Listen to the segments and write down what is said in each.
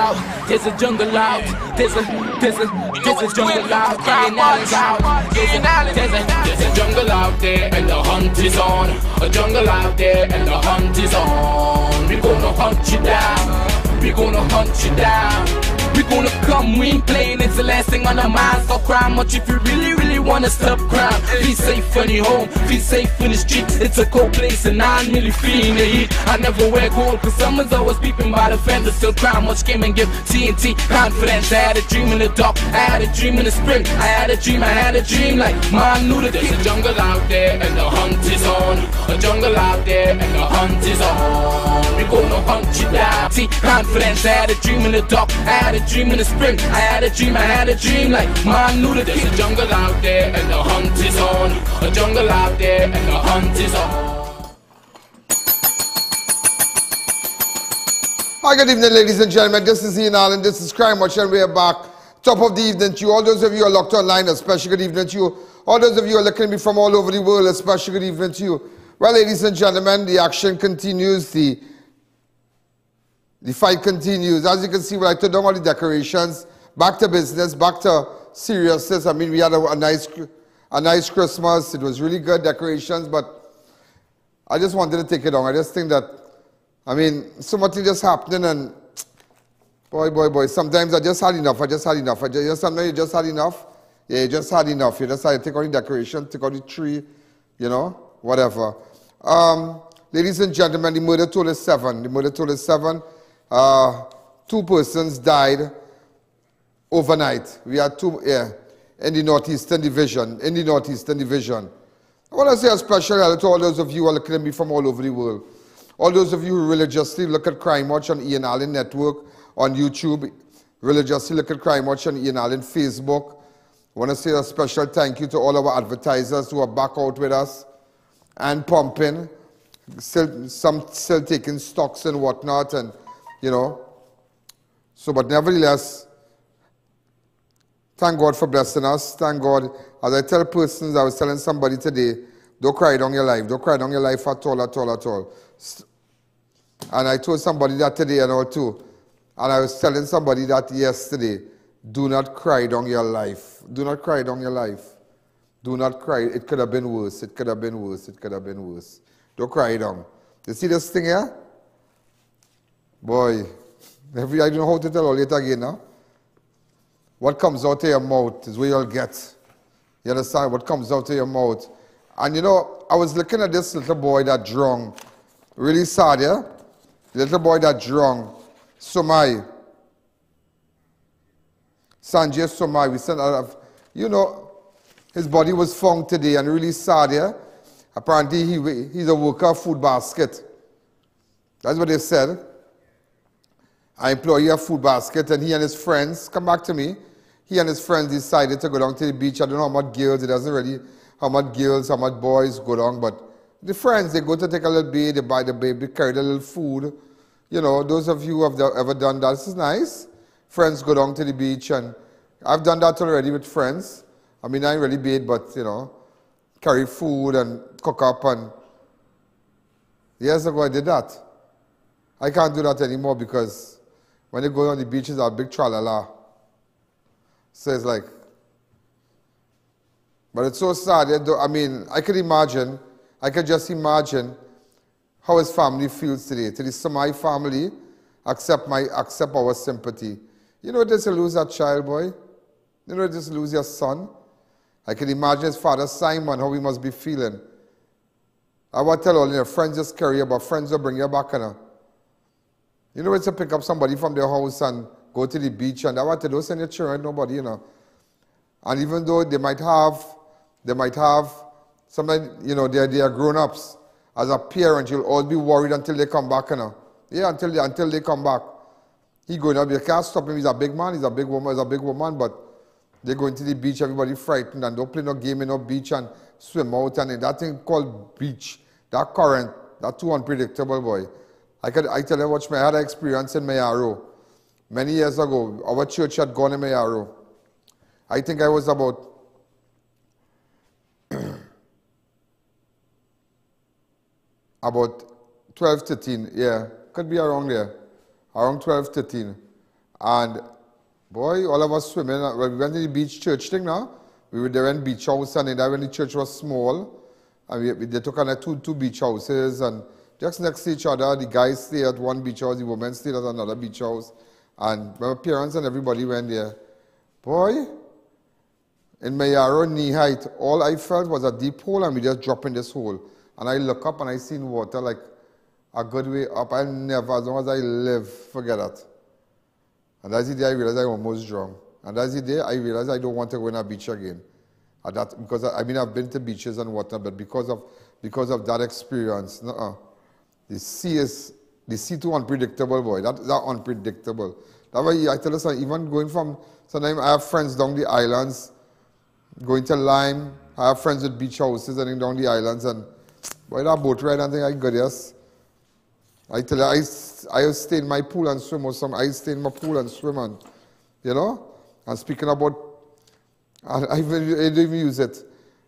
out, there's a jungle out, there's a jungle out, there's a jungle out there and the hunt is on. A jungle out there and the hunt is on. We gonna hunt you down, we gonna hunt you down. We gonna come, we ain't playing, it's the last thing on our minds. Stop crime much if you really wanna stop crime. Be safe when you're home, be safe in the streets. It's a cold place and I'm really feeling the heat. I never wear gold cause someone's always peeping by the fence. Still crime much came and give TNT confidence. I had a dream in the dark, I had a dream in the spring. I had a dream like man knew the there's a jungle out there and the hunt is on. A jungle out there and the hunt is on. We gonna hunt you down. See confidence, I had a dream in the dark, I had a dream in the spring. I had a dream like man knew that there's a jungle out there and the hunt is on. A jungle out there and the hunt is on. Hi, good evening, ladies and gentlemen. This is Ian Allen. This is Crime Watch, and we are back. Top of the evening to you. All those of you who are locked online, a special good evening to you. All those of you who are looking at me from all over the world, a special good evening to you. Well, ladies and gentlemen, the action continues. The fight continues. As you can see, when I took down all the decorations, back to business, back to seriousness. I mean, we had a nice Christmas. It was really good decorations, but I just wanted to take it down. I just think that, I mean, so much is just happening, and boy, sometimes I just had enough. Sometimes you just had enough. Yeah, you just had enough. You just had to take out the decoration, take out the tree, you know, whatever. Ladies and gentlemen, the murder total is 7. The murder total is 7. 2 persons died overnight. We had 2 in the Northeastern Division. I want to say a special hello to all those of you who are looking at me from all over the world. All those of you who religiously look at Crime Watch on Ian Allen Network, on YouTube, religiously look at Crime Watch on Ian Allen Facebook. I want to say a special thank you to all our advertisers who are back out with us and pumping, some still taking stocks and whatnot, and you know. So, but nevertheless, thank God for blessing us. Thank God. As I tell persons, I was telling somebody today, don't cry down your life. Don't cry down your life at all. And I told somebody that today and all too. And I was telling somebody that yesterday, do not cry down your life. Do not cry down your life. Do not cry. It could have been worse. It could have been worse. It could have been worse. Don't cry down. You see this thing here? Boy, I don't know how to tell all it again now. What comes out of your mouth is what you'll get. You understand? What comes out of your mouth. And you know, I was looking at this little boy that drunk. Really sad, yeah? The little boy that drunk. Somai. Sanjay Somai. We sent out of, you know, his body was found today and really sad, yeah? Apparently he's a worker of Food Basket. That's what they said. An employee of Food Basket, and he and his friends, come back to me, he and his friends decided to go down to the beach. I don't know how much girls, it doesn't really, how much girls, how much boys go down, but the friends, they go to take a little bait, they buy the baby, carry a little food. You know, those of you who have ever done that, this is nice. Friends go down to the beach, and I've done that already with friends. I mean, I ain't really bait, but, you know, carry food and cook up, and years ago I did that. I can't do that anymore because when you go on the beaches, a big tralala. So it's like, but it's so sad. I mean, I could just imagine how his family feels today. To the Somai family, accept our sympathy. You know, just to lose that child, boy. You know, just lose your son. I can imagine his father, Simon, how he must be feeling. I want to tell all your friends just carry you, but friends will bring you back. You know, it's to pick up somebody from their house and go to the beach, and I want to don't send your children, nobody, you know. And even though they might have, sometimes, you know, they are grown-ups. As a parent, you'll always be worried until they come back, you know. Yeah, until they come back. He going up, you can't stop him, he's a big man, he's a big woman, but they go into the beach, everybody frightened, and don't play no game in no beach and swim out, and that thing called beach, that current, that too unpredictable, boy. I tell you what, I had an experience in Mayaro. Many years ago, our church had gone in Mayaro. I think I was about about 12, 13, yeah. Could be around there. Around 12, 13. And boy, all of us swimming. When we went to the beach church thing now, we were there in beach house, and when the church was small, and they took on two beach houses, and just next to each other, the guys stayed at one beach house, the women stayed at another beach house, and my parents and everybody went there. Boy, in my arrow knee height, all I felt was a deep hole, and we just dropped in this hole. And I look up and I seen water like a good way up. I'll never, as long as I live, forget that. And that's the day I realized I almost drowned. And that's the day I realized I don't want to go on a beach again. Because I've been to beaches and whatnot, but because of that experience, the sea too unpredictable, boy. That unpredictable. That's why I tell us, even going from, sometimes I have friends down the islands, going to Lime. I have friends with beach houses and down the islands, and boy, that boat ride and thing, I got yes. I tell you, I stay in my pool and swim, or some. I stay in my pool and swim, and you know. And speaking about, I didn't even use it.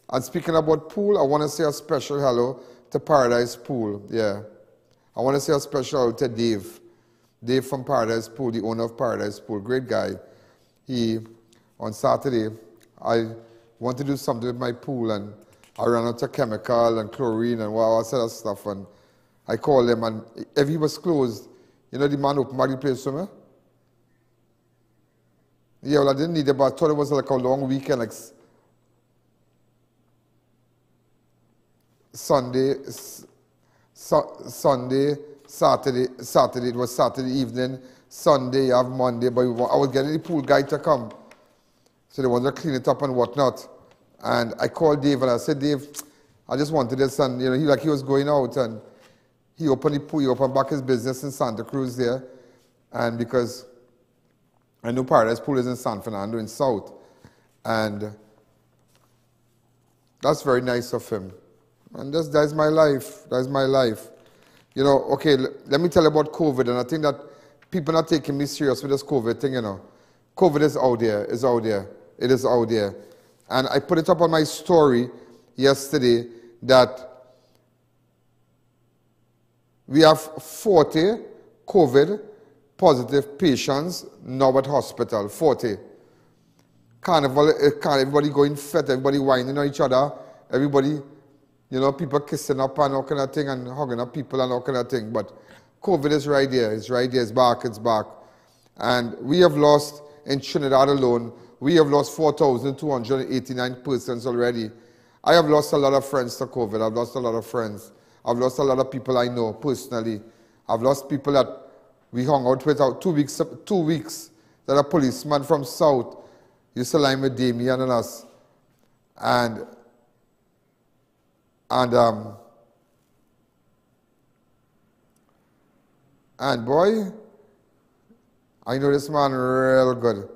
And speaking about pool, I want to say a special hello to Paradise Pool. Yeah, I want to say a special hello to Dave. Dave from Paradise Pool, the owner of Paradise Pool, great guy. He, on Saturday, I wanted to do something with my pool, and I ran out of chemical and chlorine and all that sort of stuff, and I called him, and if he was closed, you know the man opened back the place for me? Yeah, well, I didn't need it, but I thought it was like a long weekend, like Sunday, Saturday, it was Saturday evening, Sunday, you have Monday, but I was getting the pool guy to come. So they wanted to clean it up and whatnot. And I called Dave and I said, Dave, I just wanted this, and you know, he was going out, and he opened the pool, he opened back his business in Santa Cruz there. And because I know Paradise Pool is in San Fernando in South. And that's very nice of him. And that's my life. That's my life. You know, okay, let me tell you about COVID, and I think that people are not taking me serious with this COVID thing, you know. COVID is out there, it's out there, it is out there. And I put it up on my story yesterday that we have 40 COVID positive patients now at hospital, 40. Carnival, everybody going fit, everybody whining on each other, everybody, you know, people kissing up and all kind of thing and hugging up people and all kind of thing. But COVID is right there, it's right there, it's back, it's back. And we have lost, in Trinidad alone, we have lost 4,289 persons already. I have lost a lot of friends to COVID. I've lost a lot of friends. I've lost a lot of people I know personally. I've lost people that we hung out with out 2 weeks that a policeman from South used to line with Damien and us. And boy, I know this man real good.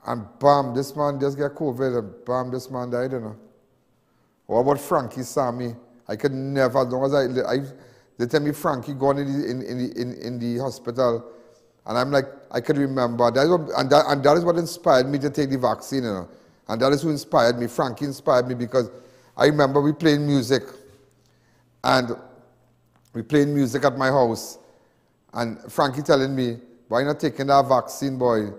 And bam, this man just got COVID, and bam, this man died, you know. What about Frankie Sammy? I could never, as long as they tell me Frankie gone in the hospital, and I'm like, I could remember. That is what inspired me to take the vaccine, you know. And that is who inspired me. Frankie inspired me because I remember we playing music, and we playing music at my house, and Frankie telling me, why not taking that vaccine, boy?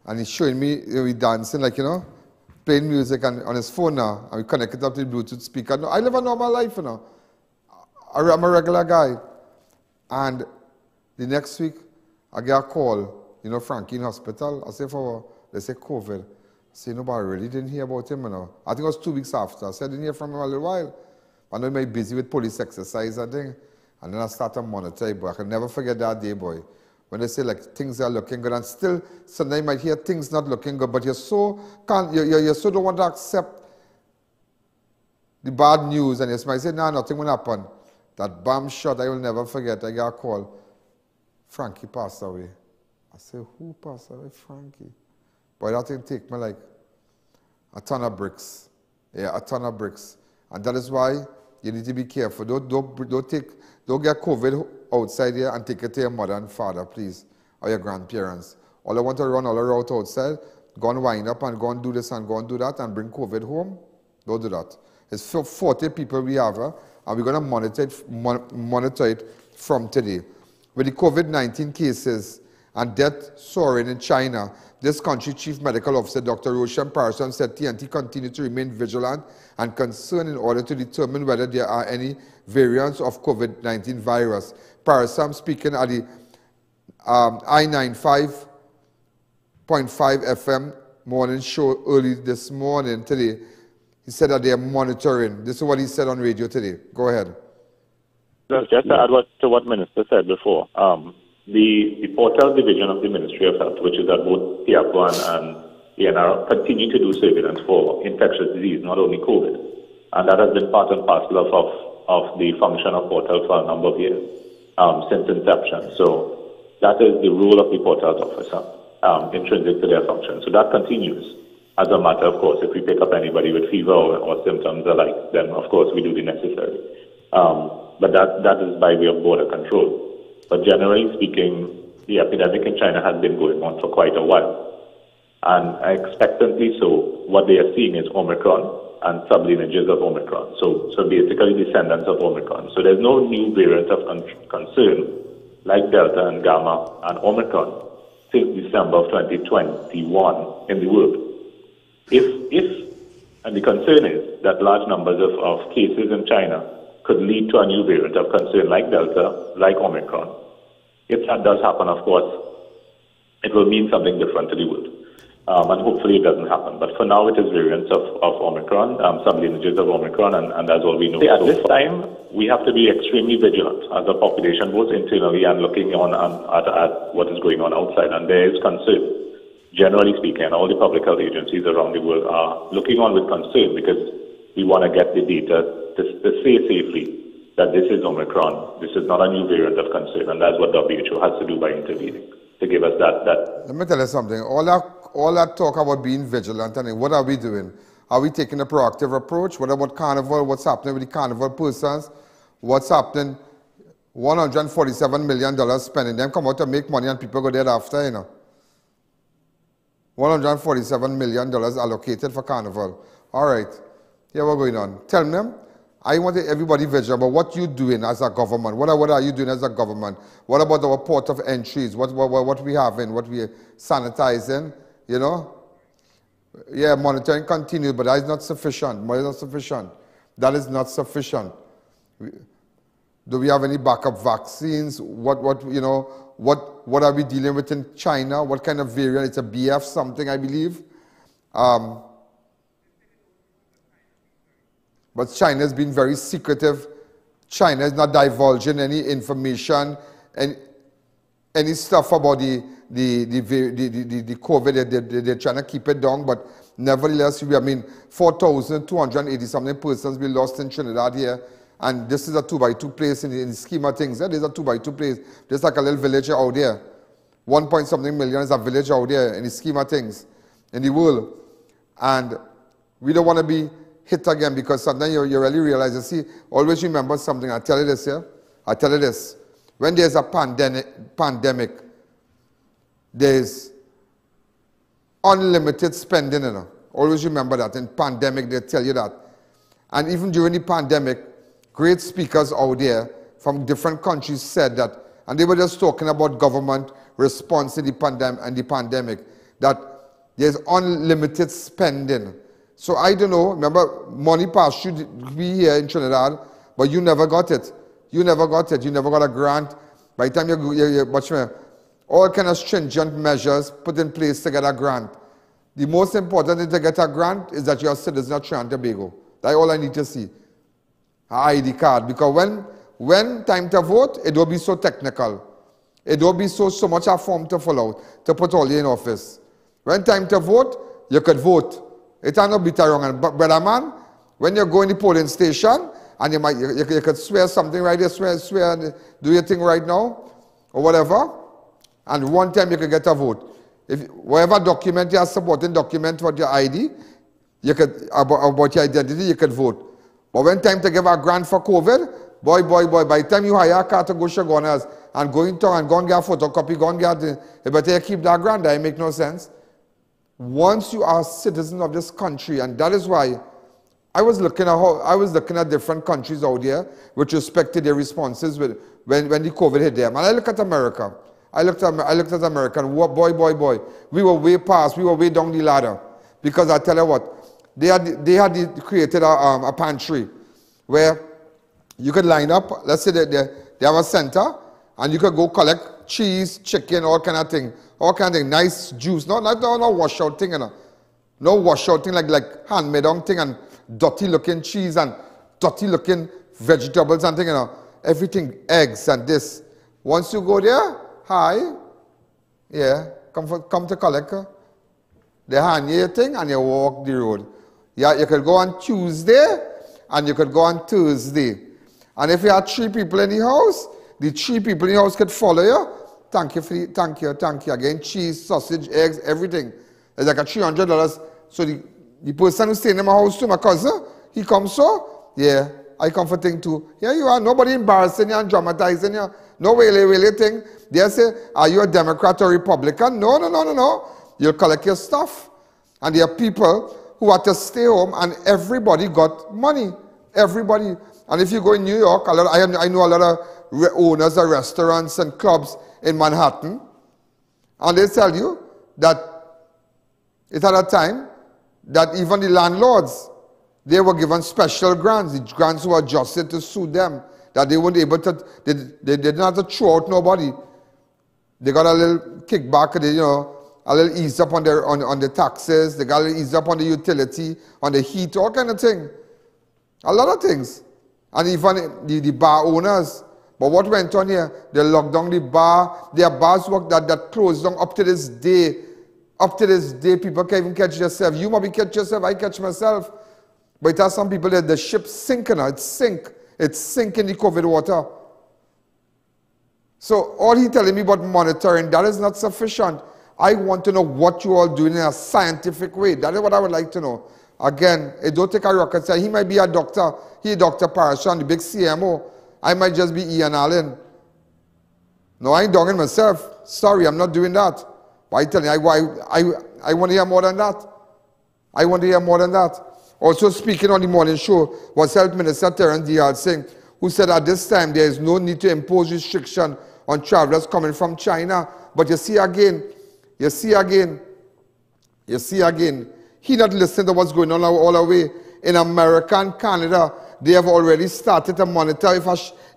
And he's showing me, we dancing, like, you know, playing music and on his phone now, and we connected up to the Bluetooth speaker. No, I live a normal life, you know. I'm a regular guy. And the next week, I get a call, you know, Frankie in hospital. I say, they say COVID. I say, no, but I really didn't hear about him, you know. I think it was 2 weeks after. I said, I didn't hear from him a little while. I know he might be busy with police exercise, I think. And then I started monitoring, but I can never forget that day, boy. When they say like things are looking good, and still sometimes you might hear things not looking good, but you so don't want to accept the bad news, and you might say, no, nothing will happen. That bomb shot, I will never forget. I got a call. Frankie passed away. I said, who passed away? Frankie. Boy, that thing take me like a ton of bricks. Yeah, a ton of bricks. And that is why you need to be careful. Don't get COVID outside here and take it to your mother and father, please, or your grandparents. All I want to run all around outside, go and wind up and go and do this and go and do that and bring COVID home. Don't do that. It's 40 people we have, and we're going to monitor it from today. With the COVID-19 cases and death soaring in China. This country Chief Medical Officer Dr. Roshan Parson said TNT continue to remain vigilant and concerned in order to determine whether there are any variants of COVID-19 virus. Parson, speaking at the I-95.5 FM morning show early this morning today, he said that they are monitoring. This is what he said on radio today. Go ahead. Just to add to what Minister said before, the Portal Division of the Ministry of Health, which is at both Tiapo and ENR, continue to do surveillance for infectious disease, not only COVID. And that has been part and parcel of the function of Portal for a number of years, since inception. So that is the role of the Portal's officer, intrinsic to their function. So that continues. As a matter, of course, if we pick up anybody with fever or symptoms alike, then of course we do the necessary. But that is by way of border control. But generally speaking, the epidemic in China has been going on for quite a while. And expectantly so, what they are seeing is Omicron and sublineages of Omicron. So basically descendants of Omicron. So there's no new variant of concern like Delta and Gamma and Omicron since December of 2021 in the world. And the concern is that large numbers of cases in China could lead to a new variant of concern like Delta, like Omicron. If that does happen, of course, it will mean something different to the world. And hopefully it doesn't happen. But for now, it is variants of Omicron, sublineages of Omicron, and that's all we know. At this time, we have to be extremely vigilant as a population, both internally and looking on at what is going on outside. And there is concern. Generally speaking, all the public health agencies around the world are looking on with concern because we want to get the data to say safely that this is Omicron, this is not a new variant of concern, and that's what WHO has to do by intervening, to give us that. Let me tell you something. All that talk about being vigilant, and what are we doing? Are we taking a proactive approach? What about Carnival? What's happening with the Carnival persons? What's happening? $147 million spending. Them come out to make money and people go there after, you know. $147 million allocated for Carnival. All right. Here we're going on. Tell them, I want everybody vigilant about what you're doing as a government. What are you doing as a government? What about our port of entries? What we having? What we sanitizing? You know? Yeah, monitoring continues, but that is not sufficient. That is not sufficient. Do we have any backup vaccines? What are we dealing with in China? What kind of variant? It's a BF something, I believe. But China has been very secretive. China is not divulging any information and any stuff about the COVID. They're trying to keep it down, but nevertheless, 4,280 something persons we lost in Trinidad here. And this is a 2x2 place in the scheme of things. There's a 2x2 place. There's like a little village out there. 1 point something million is a village out there in the scheme of things in the world. And we don't want to be hit again because sometimes you really realize, you see, always remember something. I tell you this here. I tell you this. When there's a pandemic, there's unlimited spending. You know? Always remember that. In pandemic, they tell you that. And even during the pandemic, great speakers out there from different countries said that, and they were just talking about government response to the pandemic, that there's unlimited spending. So I don't know, remember, money pass should be here in Trinidad, but you never got it. You never got a grant. By the time you watch me, all kind of stringent measures put in place to get a grant. The most important thing to get a grant is that you're a citizen of Trinidad and Tobago. That's all I need to see. An ID card. Because when time to vote, it don't be so technical. It don't be so much a form to fill out, to put all you in office. When time to vote, you could vote. It ain't no bit wrong. But brother man, when you go in the polling station, and you could swear something right there, swear, do your thing right now, or whatever, and one time you could get a vote. If whatever document you are supporting, document for your ID, you could, about your identity, you could vote. But when time to give a grant for COVID, boy, by the time you hire a car to go Shagonas and go in town and go and get a photocopy, go and get you better keep that grant, that make no sense. Once you are a citizen of this country, and that is why I was looking at different countries out there with respect to their responses when the COVID hit them. And I look at America. I looked at American. Boy. We were way past. We were way down the ladder. Because I tell you what, they had created a pantry where you could line up. Let's say they have a center, and you could go collect cheese, chicken, all kind of thing. All kind of thing. Nice juice. No washout thing, you know. No washout thing like handmade on thing and dirty looking cheese and dirty looking vegetables and thing, you know. Everything, eggs and this. Once you go there, hi, yeah, come to collect. They hand you your thing and you walk the road. Yeah, you could go on Tuesday and you could go on Thursday. And if you had 3 people in the house, the 3 people in the house could follow you. Thank you. Again, cheese, sausage, eggs, everything. It's like a $300. So the person who's staying in my house too, my cousin, he comes so, yeah, I come for thing too. Here you are, nobody embarrassing you and dramatizing you. No really thing. They say, are you a Democrat or Republican? No. You'll collect your stuff. And there are people who had to stay home and everybody got money. Everybody. And if you go in New York, I know a lot of owners of restaurants and clubs in Manhattan. And they tell you that it had a time that even the landlords, they were given special grants. The grants were adjusted to suit them. That they weren't able to, they didn't have to throw out nobody. They got a little kickback, a little ease up on the taxes. They got a little ease up on the utility, on the heat, all kind of thing. A lot of things. And even the bar owners. But what went on here? They locked down the bar. There are bars that closed down up to this day. Up to this day, people can't even catch themselves. You maybe catch yourself, I catch myself. But it has some people that the ship's sinking now. It's sinking the COVID water. So all he telling me about monitoring, that is not sufficient. I want to know what you all doing in a scientific way. That is what I would like to know. Again, it don't take a rocket science. He might be a doctor. He Dr. Parashon, the big CMO. I might just be Ian Alleyne. No, I ain't dogging myself. Sorry, I'm not doing that. But I tell you, I want to hear more than that. I want to hear more than that. Also speaking on the morning show was Health Minister Terence Dial Singh, who said at this time there is no need to impose restriction on travelers coming from China. But you see again, he not listening to what's going on all the way. In America and Canada, they have already started to monitor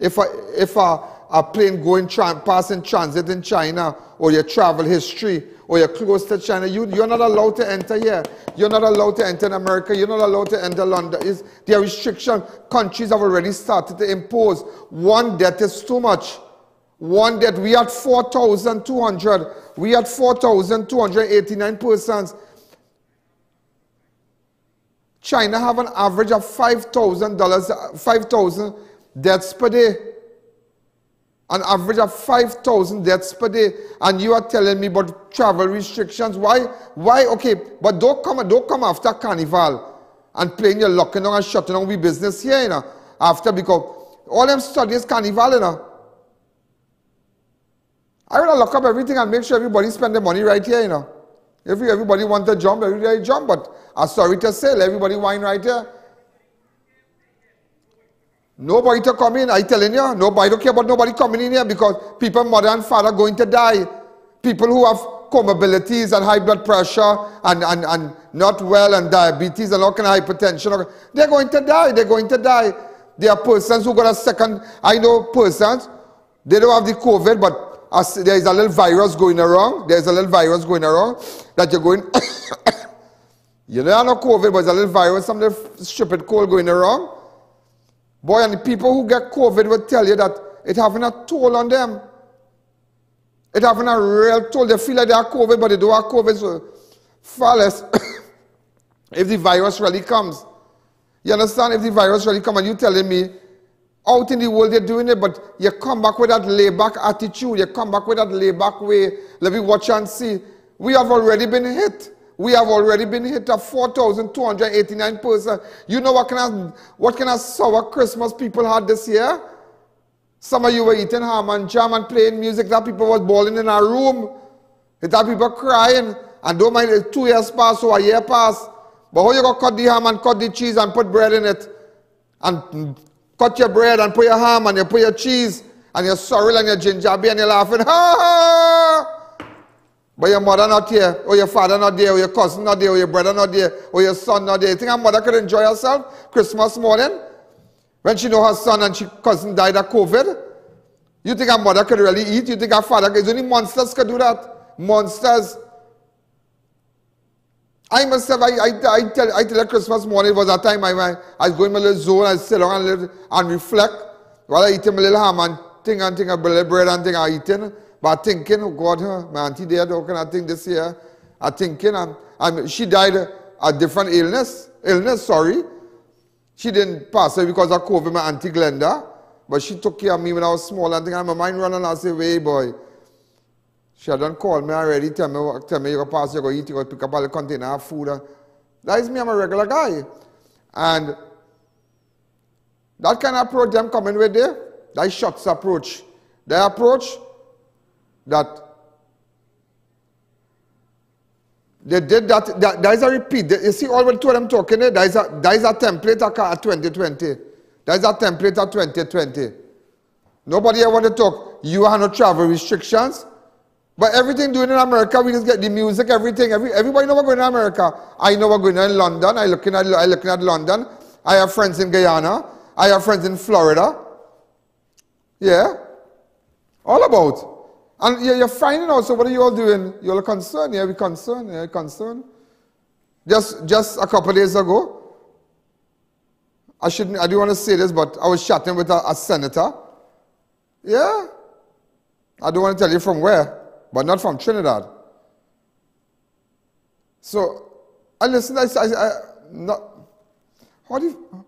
if a plane passing transit in China, or your travel history, or you're close to China, you're not allowed to enter here. You're not allowed to enter in America. You're not allowed to enter London. There are restrictions. Countries have already started to impose. One death is too much. One death. We had 4,200. We had 4,289 persons. China have an average of $5,000 deaths per day. An average of 5,000 deaths per day. And you are telling me about travel restrictions. Why? Okay, but don't come after Carnival and playing your locking down and shutting down the business here, you know. After, because all them studies Carnival, you know. I will lock up everything and make sure everybody spend the money right here, you know. If everybody want to jump, everybody jump. But I'm sorry to say, everybody wine right here. Nobody to come in, I telling you. Nobody don't care about nobody coming in here because people, mother and father, going to die. People who have comorbidities and high blood pressure and not well and diabetes and all kind of hypertension, they're going to die. They're going to die. There are persons who got a second. I know persons, they don't have the COVID, but there is a little virus going around. There's a little virus going around that you're going. You don't have no COVID, but there's a little virus, some little stupid cold going around. Boy, and the people who get COVID will tell you that it's having a toll on them. It's having a real toll. They feel like they have COVID, but they don't have COVID. So far less, if the virus really comes. You understand? If the virus really comes and you're telling me, out in the world they're doing it, but you come back with that laid-back attitude. You come back with that laid-back way. Let me watch and see. We have already been hit. We have already been hit at 4,289 persons. You know what kind of sour Christmas people had this year? Some of you were eating ham and jam and playing music. That people was bawling in a room. That people crying. And don't mind, 2 years passed or a year passed. But how you going to cut the ham and cut the cheese and put bread in it? And cut your bread and put your ham and you put your cheese and your sorrel and your ginger beer and you're laughing. Ha ha! But your mother not here, or your father not there, or your cousin not there, or your brother not there, or your son not there. You think her mother could enjoy herself Christmas morning? When she know her son and her cousin died of COVID? You think her mother could really eat? You think her father could? Only monsters could do that. Monsters. I must have, I tell her Christmas morning, it was that time I was going my little zone, I sit down and reflect while I eat my little ham and think a little bread and thing I eating. But thinking, oh God, my auntie dead, how can I think this year? I thinking, she died a different illness, sorry. She didn't pass away because of COVID, my auntie Glenda, but she took care of me when I was small and my mind running and I say, wait boy. She had done call me already, tell me you go pass, you go eat, you go pick up all the container of food. That is me, I'm a regular guy. And that kind of approach them coming with there, that shots approach. Their approach, that they did that is a repeat. You see all the two of them talking there, that is a template at 2020. That is a template at 2020. Nobody ever want to talk, you have no travel restrictions. But everything doing in America, we just get the music, everything. Everybody know we're going to America. I know we're going to London. I looking at London. I have friends in Guyana. I have friends in Florida. Yeah. All about. And you're finding out, so what are you all doing? You're all concerned? Yeah, we're concerned. Yeah, concerned. Just a couple of days ago, I don't want to say this, but I was chatting with a senator. Yeah. I don't want to tell you from where. But not from Trinidad. So, I listened, not, how do you,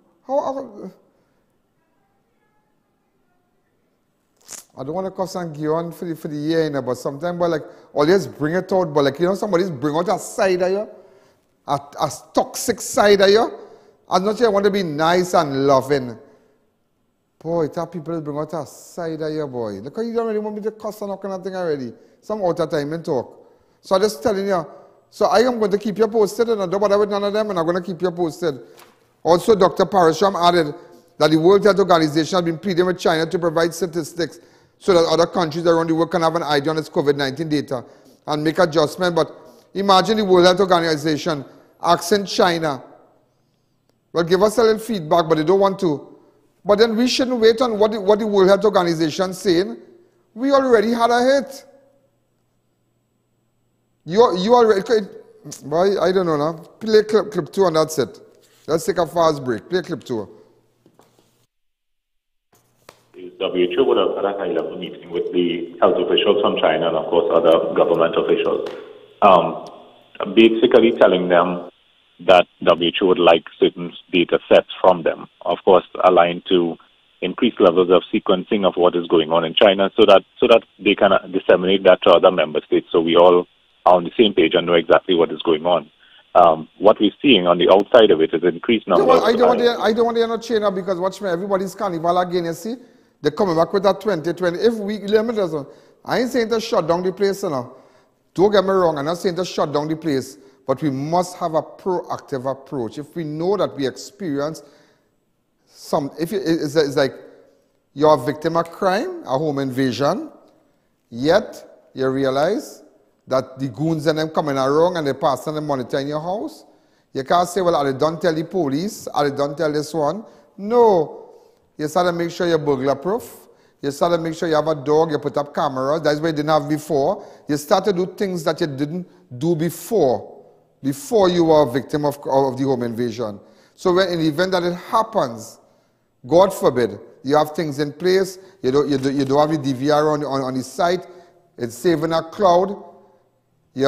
I don't want to cuss and give on for the year, you know, but sometimes, but like, always bring it out, but like, you know, somebody's bring out a side of you, a toxic side of you. I'm not sure I want to be nice and loving. Boy, that people bring out a side of you, boy. Look how you don't really want me to cuss and all kind of thing already. Some out of time and talk. So I'm just telling you. So I am going to keep you posted, and I don't bother with none of them, and I'm going to keep you posted. Also, Dr. Parashram added that the World Health Organization has been pleading with China to provide statistics so that other countries around the world can have an idea on its COVID-19 data and make adjustments. But imagine the World Health Organization asking China, well, give us a little feedback, but they don't want to. But then we shouldn't wait on what the World Health Organization is saying. We already had a hit. You already, boy, I don't know now. Play clip 2 and that's it. Let's take a fast break. Play clip 2. The WHO would have had a high-level meeting with the health officials from China and, of course, other government officials, basically telling them that WHO would like certain data sets from them, of course, aligned to increased levels of sequencing of what is going on in China so that they can disseminate that to other member states so we all are on the same page and know exactly what is going on. What we're seeing on the outside of it is increased numbers. I don't want to end China because watch me, everybody's carnival again, you see? They're coming back with that 2020. If we limit us, I ain't saying to shut down the place, you know. Don't get me wrong, I'm not saying to shut down the place, but we must have a proactive approach. If we know that we experience it's like you're a victim of crime, a home invasion, yet you realize that the goons and them coming around and they passing and monitoring your house. You can't say, well, I don't tell the police, I don't tell this one. No. You start to make sure you're burglar proof. You start to make sure you have a dog, you put up cameras. That's what you didn't have before. You start to do things that you didn't do before you were a victim of the home invasion. So when in the event that it happens, God forbid, you have things in place, you don't have the DVR on the site, it's saving a cloud. Maybe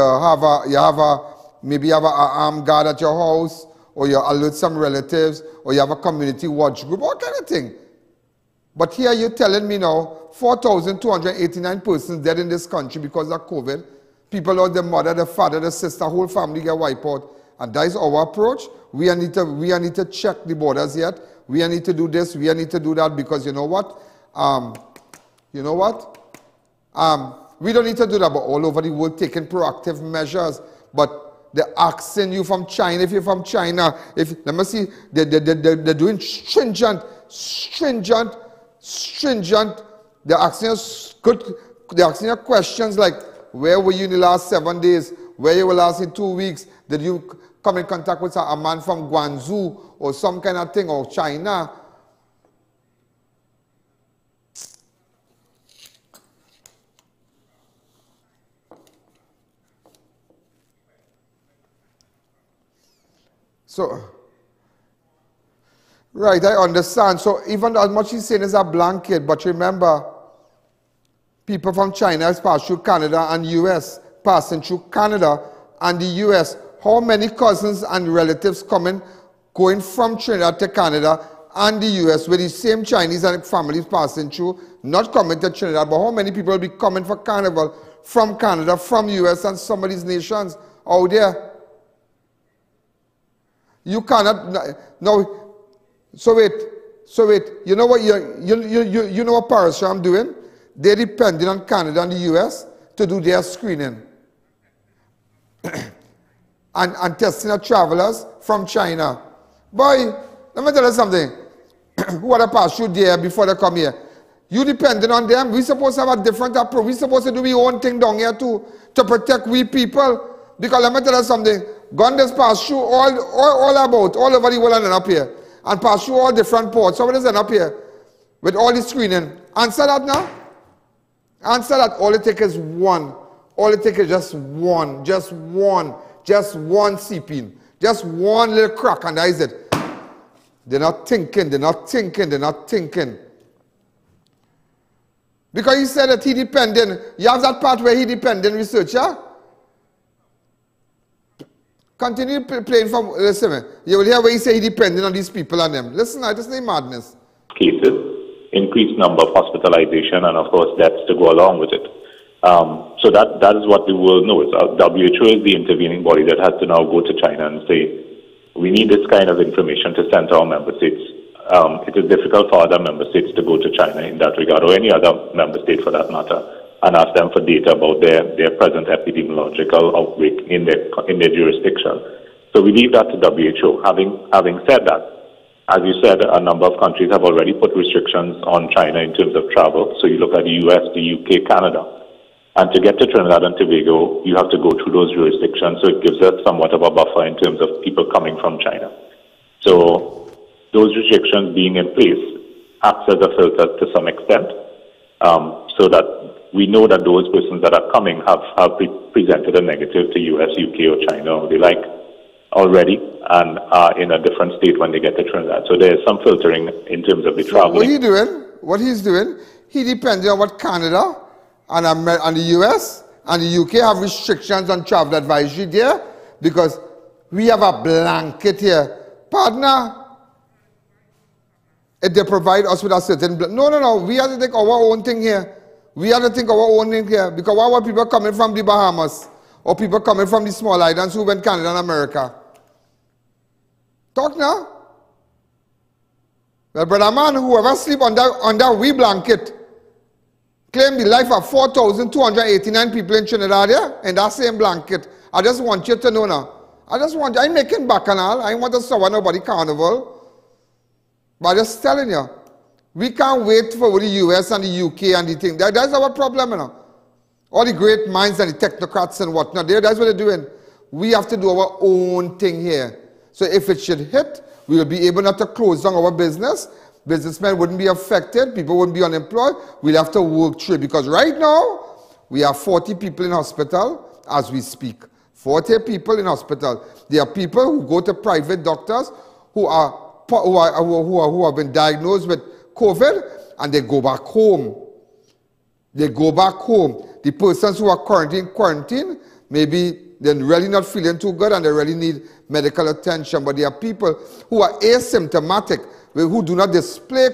you have an armed guard at your house, or you alert some relatives, or you have a community watch group, all kind of thing. But here you're telling me now, 4,289 persons dead in this country because of COVID. People lost their mother, their father, their sister, whole family get wiped out. And that is our approach. We need to check the borders yet. We need to do this, we need to do that, because you know what? We don't need to do that, but all over the world taking proactive measures. But they're asking you from China, if you're from China, let me see, they're doing stringent, they're asking you questions like, Where were you in the last 7 days? Where you were last in 2 weeks? Did you come in contact with a man from Guangzhou or some kind of thing, or China? So, right, I understand. So even as much he's saying is a blanket, but remember, people from China has passed through Canada and US, passing through Canada and the US. How many cousins and relatives going from Trinidad to Canada and the US with the same Chinese and families passing through, not coming to Trinidad, but how many people will be coming for Carnival from Canada, from US and some of these nations out there? You cannot, no, so wait, you know what, you know what Paris I'm doing? They're depending on Canada and the US to do their screening and testing of travelers from China. Boy, let me tell you something. Who are pass through there before they come here? You depending on them. We supposed to have a different approach. We supposed to do our own thing down here too, to protect we people. Because let me tell you something. Gun just pass through all over the world and end up here. And pass through all different ports. So what is end up here? With all the screening. Answer that now. Answer that. All it takes is one. All it takes is just one seeping. Just one little crack, and that is it. They're not thinking. Because he said that he dependent. You have that part where he dependent researcher. Continue playing from, listen, you will hear where he say he dependent on these people and them. Listen, I just need madness. Cases, increased number of hospitalization, and of course deaths to go along with it. So that is what the world knows. WHO is the intervening body that has to now go to China and say, we need this kind of information to send to our member states. It is difficult for other member states to go to China in that regard, or any other member state for that matter, and ask them for data about their present epidemiological outbreak in their jurisdiction. So we leave that to WHO. Having said that, as you said, a number of countries have already put restrictions on China in terms of travel. So you look at the US, the UK, Canada. And to get to Trinidad and Tobago, you have to go through those jurisdictions. So it gives us somewhat of a buffer in terms of people coming from China. So those restrictions being in place acts as a filter to some extent, so that we know that those persons that are coming have presented a negative to US, UK, or China, or they like already, and are in a different state when they get to Trinidad. So there's some filtering in terms of the traveling. What he's doing, he depends on what Canada and the US and the UK have restrictions on travel advisory there, because we have a blanket here. Partner, if they provide us with a certain... No, we have to take our own thing here. We have to think our own thing here, because why were people coming from the Bahamas or people coming from the small islands who went Canada and America? Talk now. Well, brother man, whoever sleep on that wee blanket claim the life of 4,289 people in Trinidad here in that same blanket. I just want you to know now. I'm making bacchanal. I want to sour nobody carnival. But I'm just telling you. We can't wait for the US and the UK and the thing. That's our problem, you know. All the great minds and the technocrats and whatnot, that's what they're doing. We have to do our own thing here. So if it should hit, we will be able not to close down our business. Businessmen wouldn't be affected. People wouldn't be unemployed. We'll have to work through it. Because right now, we have 40 people in hospital as we speak. 40 people in hospital. There are people who go to private doctors who have been diagnosed with COVID, and they go back home. They go back home. The persons who are currently in quarantine, maybe they're really not feeling too good and they really need medical attention. But there are people who are asymptomatic, who do not display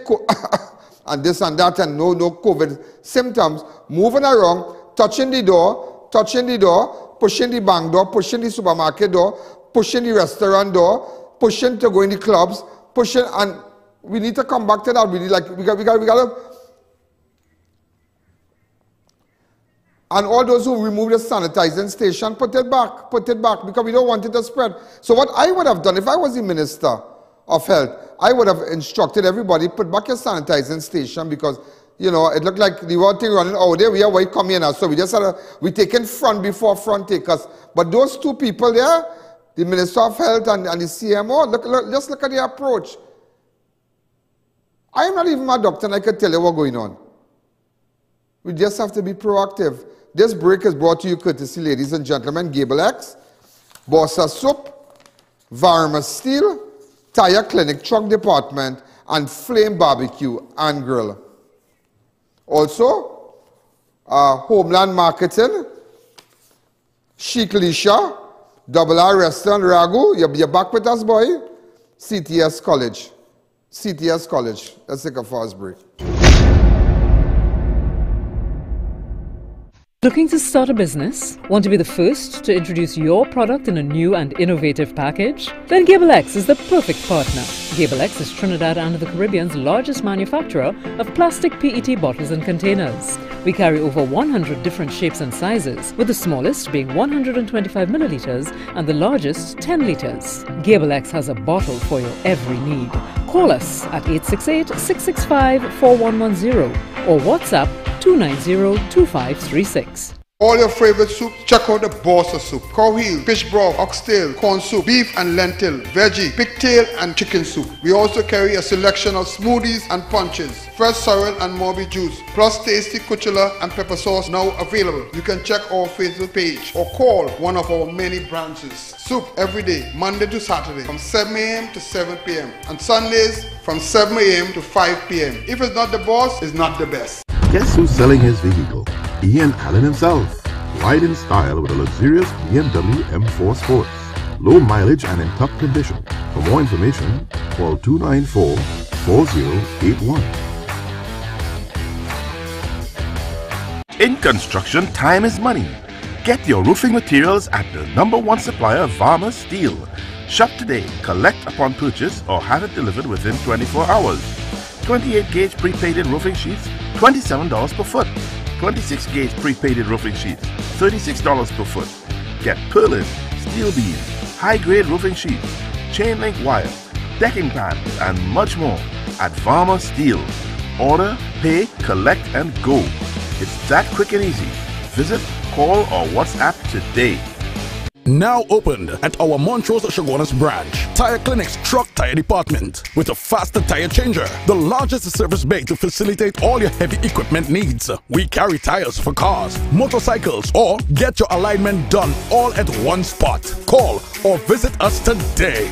and this and that and no COVID symptoms, moving around, touching the door, pushing the bank door, pushing the supermarket door, pushing the restaurant door, pushing to go in the clubs, pushing, and we need to come back to that. We got to. And all those who remove the sanitizing station, put it back, because we don't want it to spread. So what I would have done, if I was the Minister of Health, I would have instructed everybody, put back your sanitizing station, because you know, it looked like the one thing running out there, we are white come here now. So we just had we taken front before front take us. But those two people there, the Minister of Health and the CMO, just look at the approach. I am not even a doctor and I can tell you what's going on. We just have to be proactive. This break is brought to you courtesy, ladies and gentlemen, Gable X, Bossa Soup, Varma Steel, Tire Clinic Truck Department, and Flame Barbecue and Grill. Also, Homeland Marketing, Chic Lisha, Double R Restaurant, Ragu, you're back with us, boy? CTS College. CTS College. Let's take a fast break. Looking to start a business? Want to be the first to introduce your product in a new and innovative package? Then Gable X is the perfect partner. Gable X is Trinidad and the Caribbean's largest manufacturer of plastic PET bottles and containers. We carry over 100 different shapes and sizes, with the smallest being 125 milliliters and the largest 10 liters. Gable X has a bottle for your every need. Call us at 868-665-4110 or WhatsApp 290-2536. All your favorite soup, check out the Bossa soup. Cow heel, fish broth, oxtail, corn soup, beef and lentil, veggie, pigtail and chicken soup. We also carry a selection of smoothies and punches, fresh sorrel and Morbi juice, plus tasty kuchula and pepper sauce now available. You can check our Facebook page or call one of our many branches. Soup every day, Monday to Saturday, from 7 a.m. to 7 p.m. and Sundays from 7 a.m. to 5 p.m. If it's not the boss, it's not the best. Guess who's selling his vehicle? Ian Alleyne himself. Ride in style with a luxurious BMW M4 Sports. Low mileage and in top condition. For more information, call 294-4081. In construction, time is money. Get your roofing materials at the #1 supplier, Varma Steel. Shop today, collect upon purchase, or have it delivered within 24 hours. 28-gauge pre-painted roofing sheets, $27 per foot. 26-gauge pre-painted roofing sheets, $36 per foot. Get purlin, steel beams, high-grade roofing sheets, chain link wire, decking pans, and much more at Varma Steel. Order, pay, collect, and go. It's that quick and easy. Visit, call, or WhatsApp today. Now opened at our Montrose Chaguanas branch, Tire Clinic's truck tire department, with a faster tire changer, the largest service bay to facilitate all your heavy equipment needs. We carry tires for cars, motorcycles, or get your alignment done all at one spot. Call or visit us today.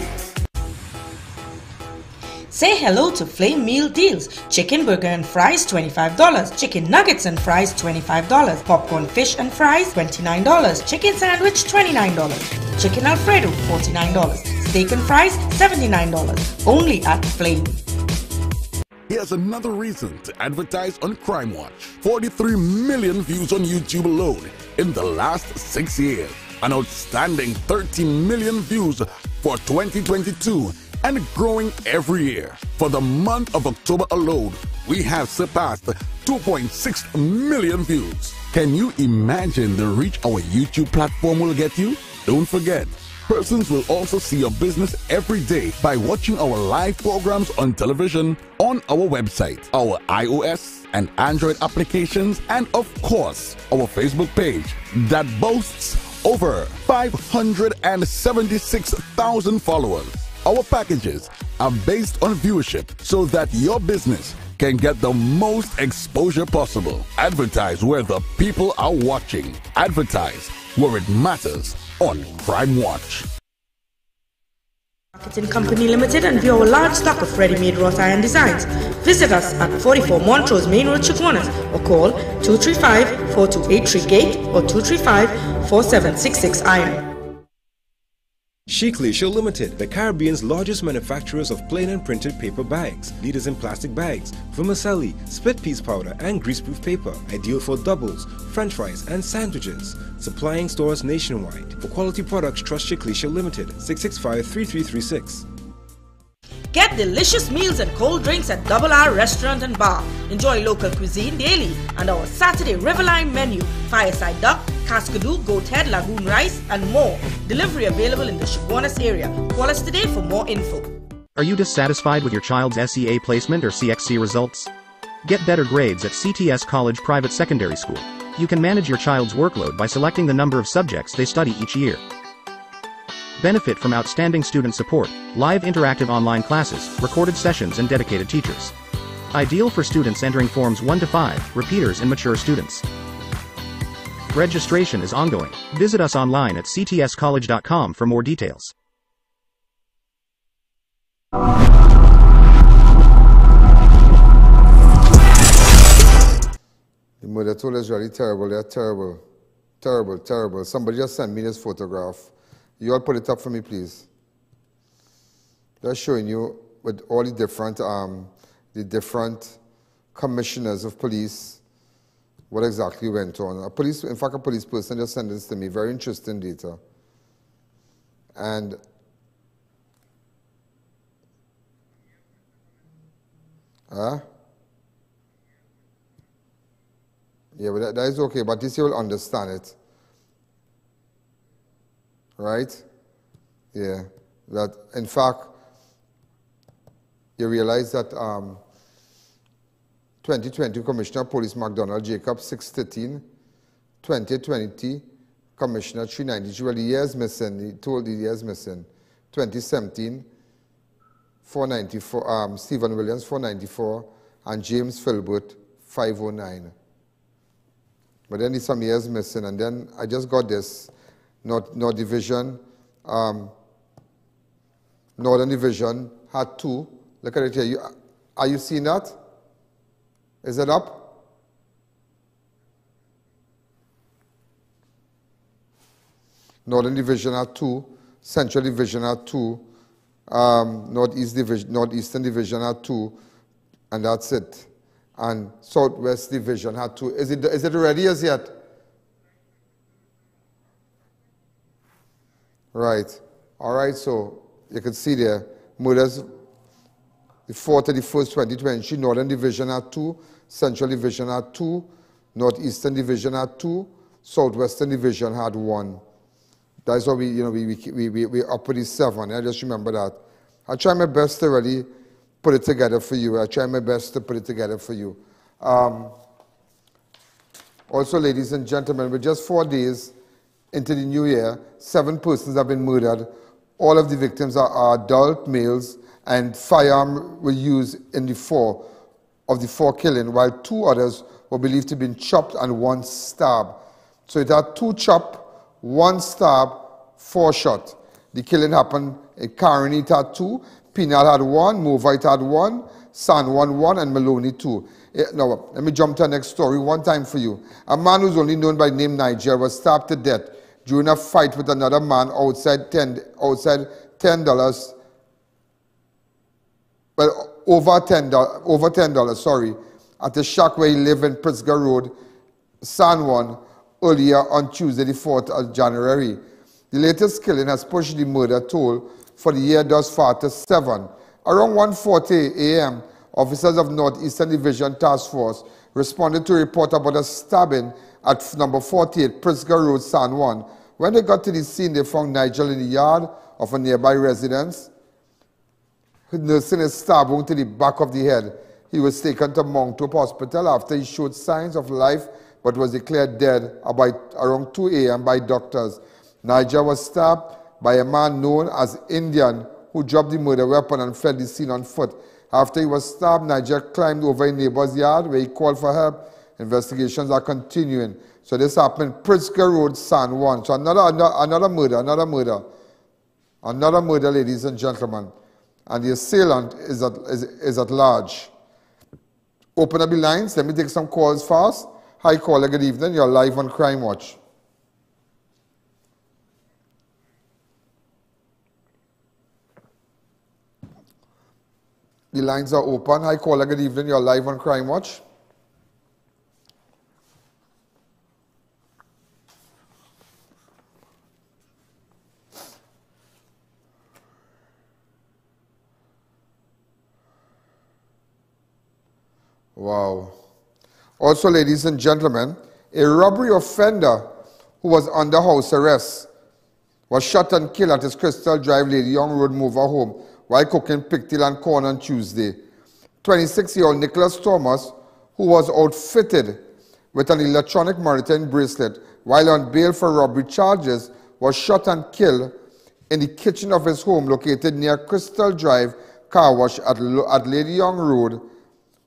Say hello to Flame Meal Deals. Chicken burger and fries $25. Chicken nuggets and fries $25. Popcorn fish and fries $29. Chicken sandwich $29. Chicken Alfredo $49. Steak and fries $79. Only at Flame. Here's another reason to advertise on Crime Watch. 43 million views on YouTube alone in the last 6 years. An outstanding 30 million views for 2022. And growing every year. For the month of October alone, we have surpassed 2.6 million views. Can you imagine the reach our YouTube platform will get you? Don't forget, persons will also see your business every day by watching our live programs on television, on our website, our iOS and Android applications, and of course, our Facebook page that boasts over 576,000 followers. Our packages are based on viewership so that your business can get the most exposure possible. Advertise where the people are watching. Advertise where it matters on Crime Watch. Marketing Company Limited and view our large stock of ready-made wrought iron designs. Visit us at 44 Montrose Main Road, Chaguanas, or call 235-4283 Gate or 235-4766 Iron. Chic Lisha Limited, the Caribbean's largest manufacturers of plain and printed paper bags, leaders in plastic bags, vermicelli, split piece powder, and greaseproof paper, ideal for doubles, french fries, and sandwiches. Supplying stores nationwide. For quality products, trust Chic Lisha Limited, 665-3336. Get delicious meals and cold drinks at Double R Restaurant and Bar. Enjoy local cuisine daily and our Saturday Riverline menu, fireside duck, cascadoo, goat head, lagoon rice, and more. Delivery available in the Chaguanas area. Call us today for more info. Are you dissatisfied with your child's SEA placement or CXC results? Get better grades at CTS College Private Secondary School. You can manage your child's workload by selecting the number of subjects they study each year. Benefit from outstanding student support, live interactive online classes, recorded sessions and dedicated teachers. Ideal for students entering forms 1 to 5, repeaters and mature students. Registration is ongoing. Visit us online at ctscollege.com for more details. The murder toll is really terrible. They're terrible. Terrible, terrible. Somebody just sent me this photograph. You all put it up for me, please. They're showing you with all the different commissioners of police what exactly went on. In fact, a police person just sent this to me. Very interesting data. And yeah, but that is okay, but this you will understand it. Right? Yeah. That, in fact, you realize that 2020 Commissioner of Police McDonald Jacob 613, 2020 Commissioner 393, well, the years missing, he told the years missing. 2017, 494, Stephen Williams 494, and James Philbert 509. But then there's some years missing, and then I just got this, North Division, Northern Division had 2. Look at it here. Are you seeing that? Is it up? Northern Division had 2, Central Division had 2, Northeastern Division had 2, and that's it. And Southwest Division had 2. Is it ready as yet? Right. All right, so you can see there, murders, the 4th to the 1st, 2020, Northern Division had 2, Central Division had 2, Northeastern Division had 2, Southwestern Division had 1. That's why we up with the 7. I just remember that. I try my best to really put it together for you. I try my best to put it together for you. Also, ladies and gentlemen, we're just 4 days into the new year. 7 persons have been murdered. All of the victims are adult males, and firearms were used in the 4 of the 4 killings, while 2 others were believed to have been chopped and 1 stabbed. So it had 2 chopped, 1 stab, 4 shot. The killing happened in Carney, it had 2, Penal had 1, Morvant had 1, San Juan 1, and Maloney 2. Now, let me jump to the next story one time for you. A man who's only known by the name Niger was stabbed to death during a fight with another man outside $10. Well, over $10, sorry, at a shack where he lived in Pritzker Road, San Juan, earlier on Tuesday, the 4th of January. The latest killing has pushed the murder toll for the year thus far to 7. Around 1:40 a.m., officers of Northeastern Division Task Force responded to a report about a stabbing at number 48 Pritzker Road, San Juan. When they got to the scene, they found Nigel in the yard of a nearby residence, nursing a stab wound to the back of the head. He was taken to Mount Hospital after he showed signs of life but was declared dead about around 2 a.m. by doctors. Nigel was stabbed by a man known as Indian who dropped the murder weapon and fled the scene on foot. After he was stabbed, Nigel climbed over a neighbor's yard where he called for help. Investigations are continuing. So this happened Pritzker Road, San Juan. So another murder, ladies and gentlemen. And the assailant is at large. Open up the lines. Let me take some calls fast. Hi, caller. Good evening. You're live on Crime Watch. The lines are open. Hi, caller. Good evening. You're live on Crime Watch. Wow. Also, ladies and gentlemen, a robbery offender who was under house arrest was shot and killed at his Crystal Drive Lady Young Road mover home while cooking pigtail and corn on Tuesday. 26-year-old Nicholas Thomas who was outfitted with an electronic monitoring bracelet while on bail for robbery charges, was shot and killed in the kitchen of his home located near Crystal Drive Car Wash at Lady Young Road,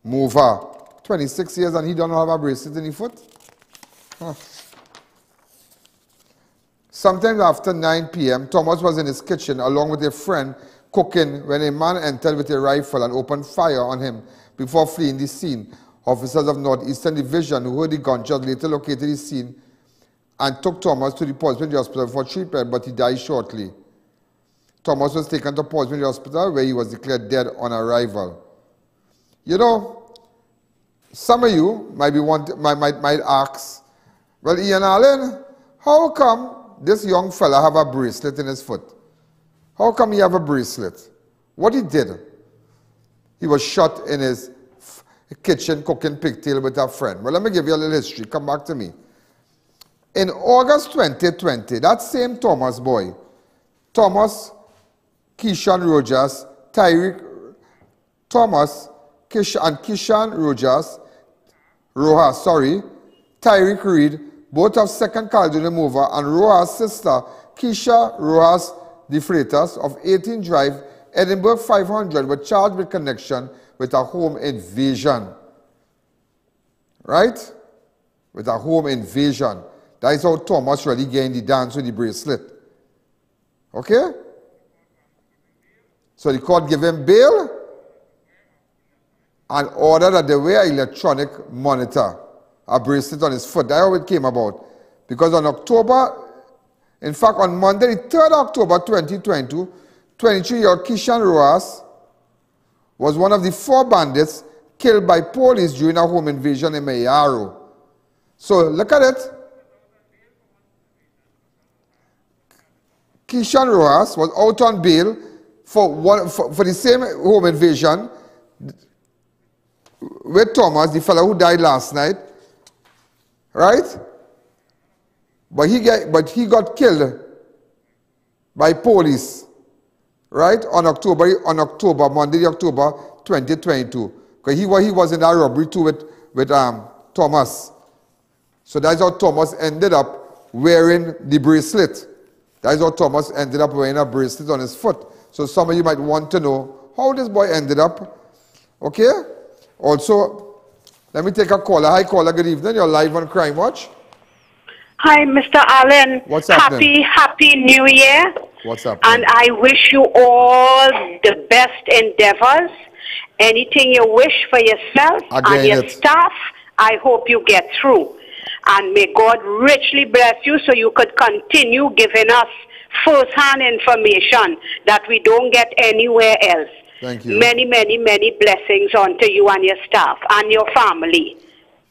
Morvant. 26 years and he don't have a bracelet in his foot? Huh. Sometime after 9 p.m., Thomas was in his kitchen along with a friend cooking when a man entered with a rifle and opened fire on him before fleeing the scene. Officers of Northeastern Division who heard the gunshots later located the scene and took Thomas to the Portsmouth Hospital for treatment, but he died shortly. Thomas was taken to Portsmouth Hospital where he was declared dead on arrival. You know, some of you might ask, well, Ian Alleyne, how come this young fella have a bracelet in his foot? How come he have a bracelet? What he did? He was shot in his kitchen cooking pigtail with a friend. Well, let me give you a little history. Come back to me. In August 2020, that same Thomas boy, Thomas, Kishan Rogers, Kishan Rojas, Tyreek Reed, both of 2nd Caledonian Mover, and Rojas' sister, Keisha Rojas de Freitas of 18 Drive, Edinburgh 500, were charged with connection with a home invasion. Right? With a home invasion. That is how Thomas really gained the dance with the bracelet. Okay? So the court gave him bail and ordered that they wear an electronic monitor, a bracelet on his foot. That's how it came about. Because on Monday, the 3rd October 2022, 23-year-old Kishan Rojas was one of the 4 bandits killed by police during a home invasion in Mayaro. So look at it. Kishan Rojas was out on bail for the same home invasion with Thomas, the fellow who died last night, right? But he got killed by police, right? On Monday, October 2022. Because he was in that robbery too with Thomas. So that's how Thomas ended up wearing the bracelet. That's how Thomas ended up wearing a bracelet on his foot. So some of you might want to know how this boy ended up. Okay? Also, let me take a caller. Hi, caller. Good evening. You're live on Crime Watch. Hi, Mr. Alleyne. What's happening? Happy New Year. What's up? And I wish you all the best endeavors. Anything you wish for yourself and your staff, I hope you get through. And may God richly bless you so you could continue giving us first-hand information that we don't get anywhere else. Thank you. Many, many, many blessings onto you and your staff and your family.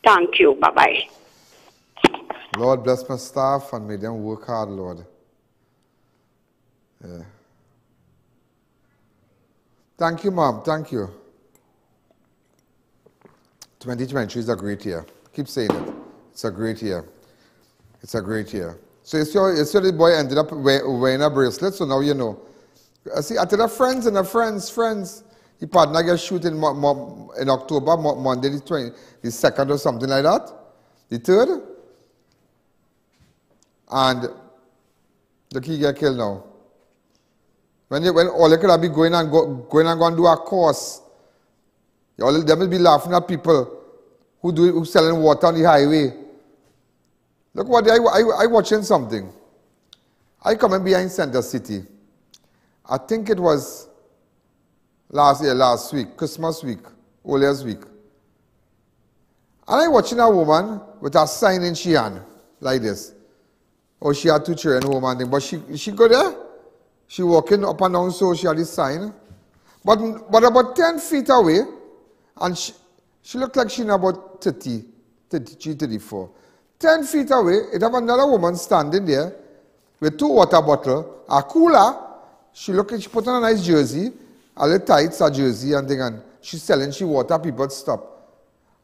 Thank you. Bye-bye. Lord, bless my staff and may them work hard, Lord. Yeah. Thank you, Mom. Thank you. 2023 is a great year. Keep saying it. It's a great year. It's a great year. So you saw the boy ended up wearing a bracelet, so now you know. See, I tell the friends. The partner gets shot in October, Monday the 2nd or something like that. The 3rd. And look, he get killed now. When all you could have been going and do a course, all of them will be laughing at people who selling water on the highway. Look what I watching something. I coming behind Center City. I think it was last week, Christmas week, Old Year's week. And I watching a woman with a sign in she hand, like this. Oh, she had 2 children home and thing. But she go there, she walking up and down, so she had this sign. But about 10 feet away, and she looked like she about 33, 34. 10 feet away, it have another woman standing there with 2 water bottles, a cooler. She put on a nice jersey, a little tights, a jersey and thing, and she's selling water, people stop.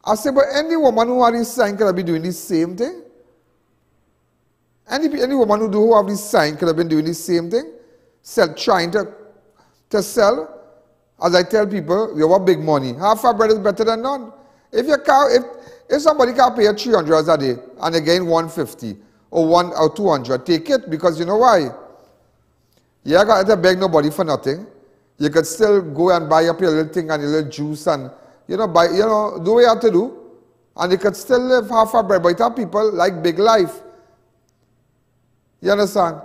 I said, but any woman who has this sign could have been doing the same thing. Any woman who have this sign could have been doing the same thing. Trying to sell. As I tell people, we have big money. Half our bread is better than none. If somebody can pay you $300 a day and again $150 or $200, take it, because you know why? You ain't got to beg nobody for nothing. You could still go and buy up your little thing and your little juice and do what you have to do, and you could still live half a bread. But some people like big life. You understand?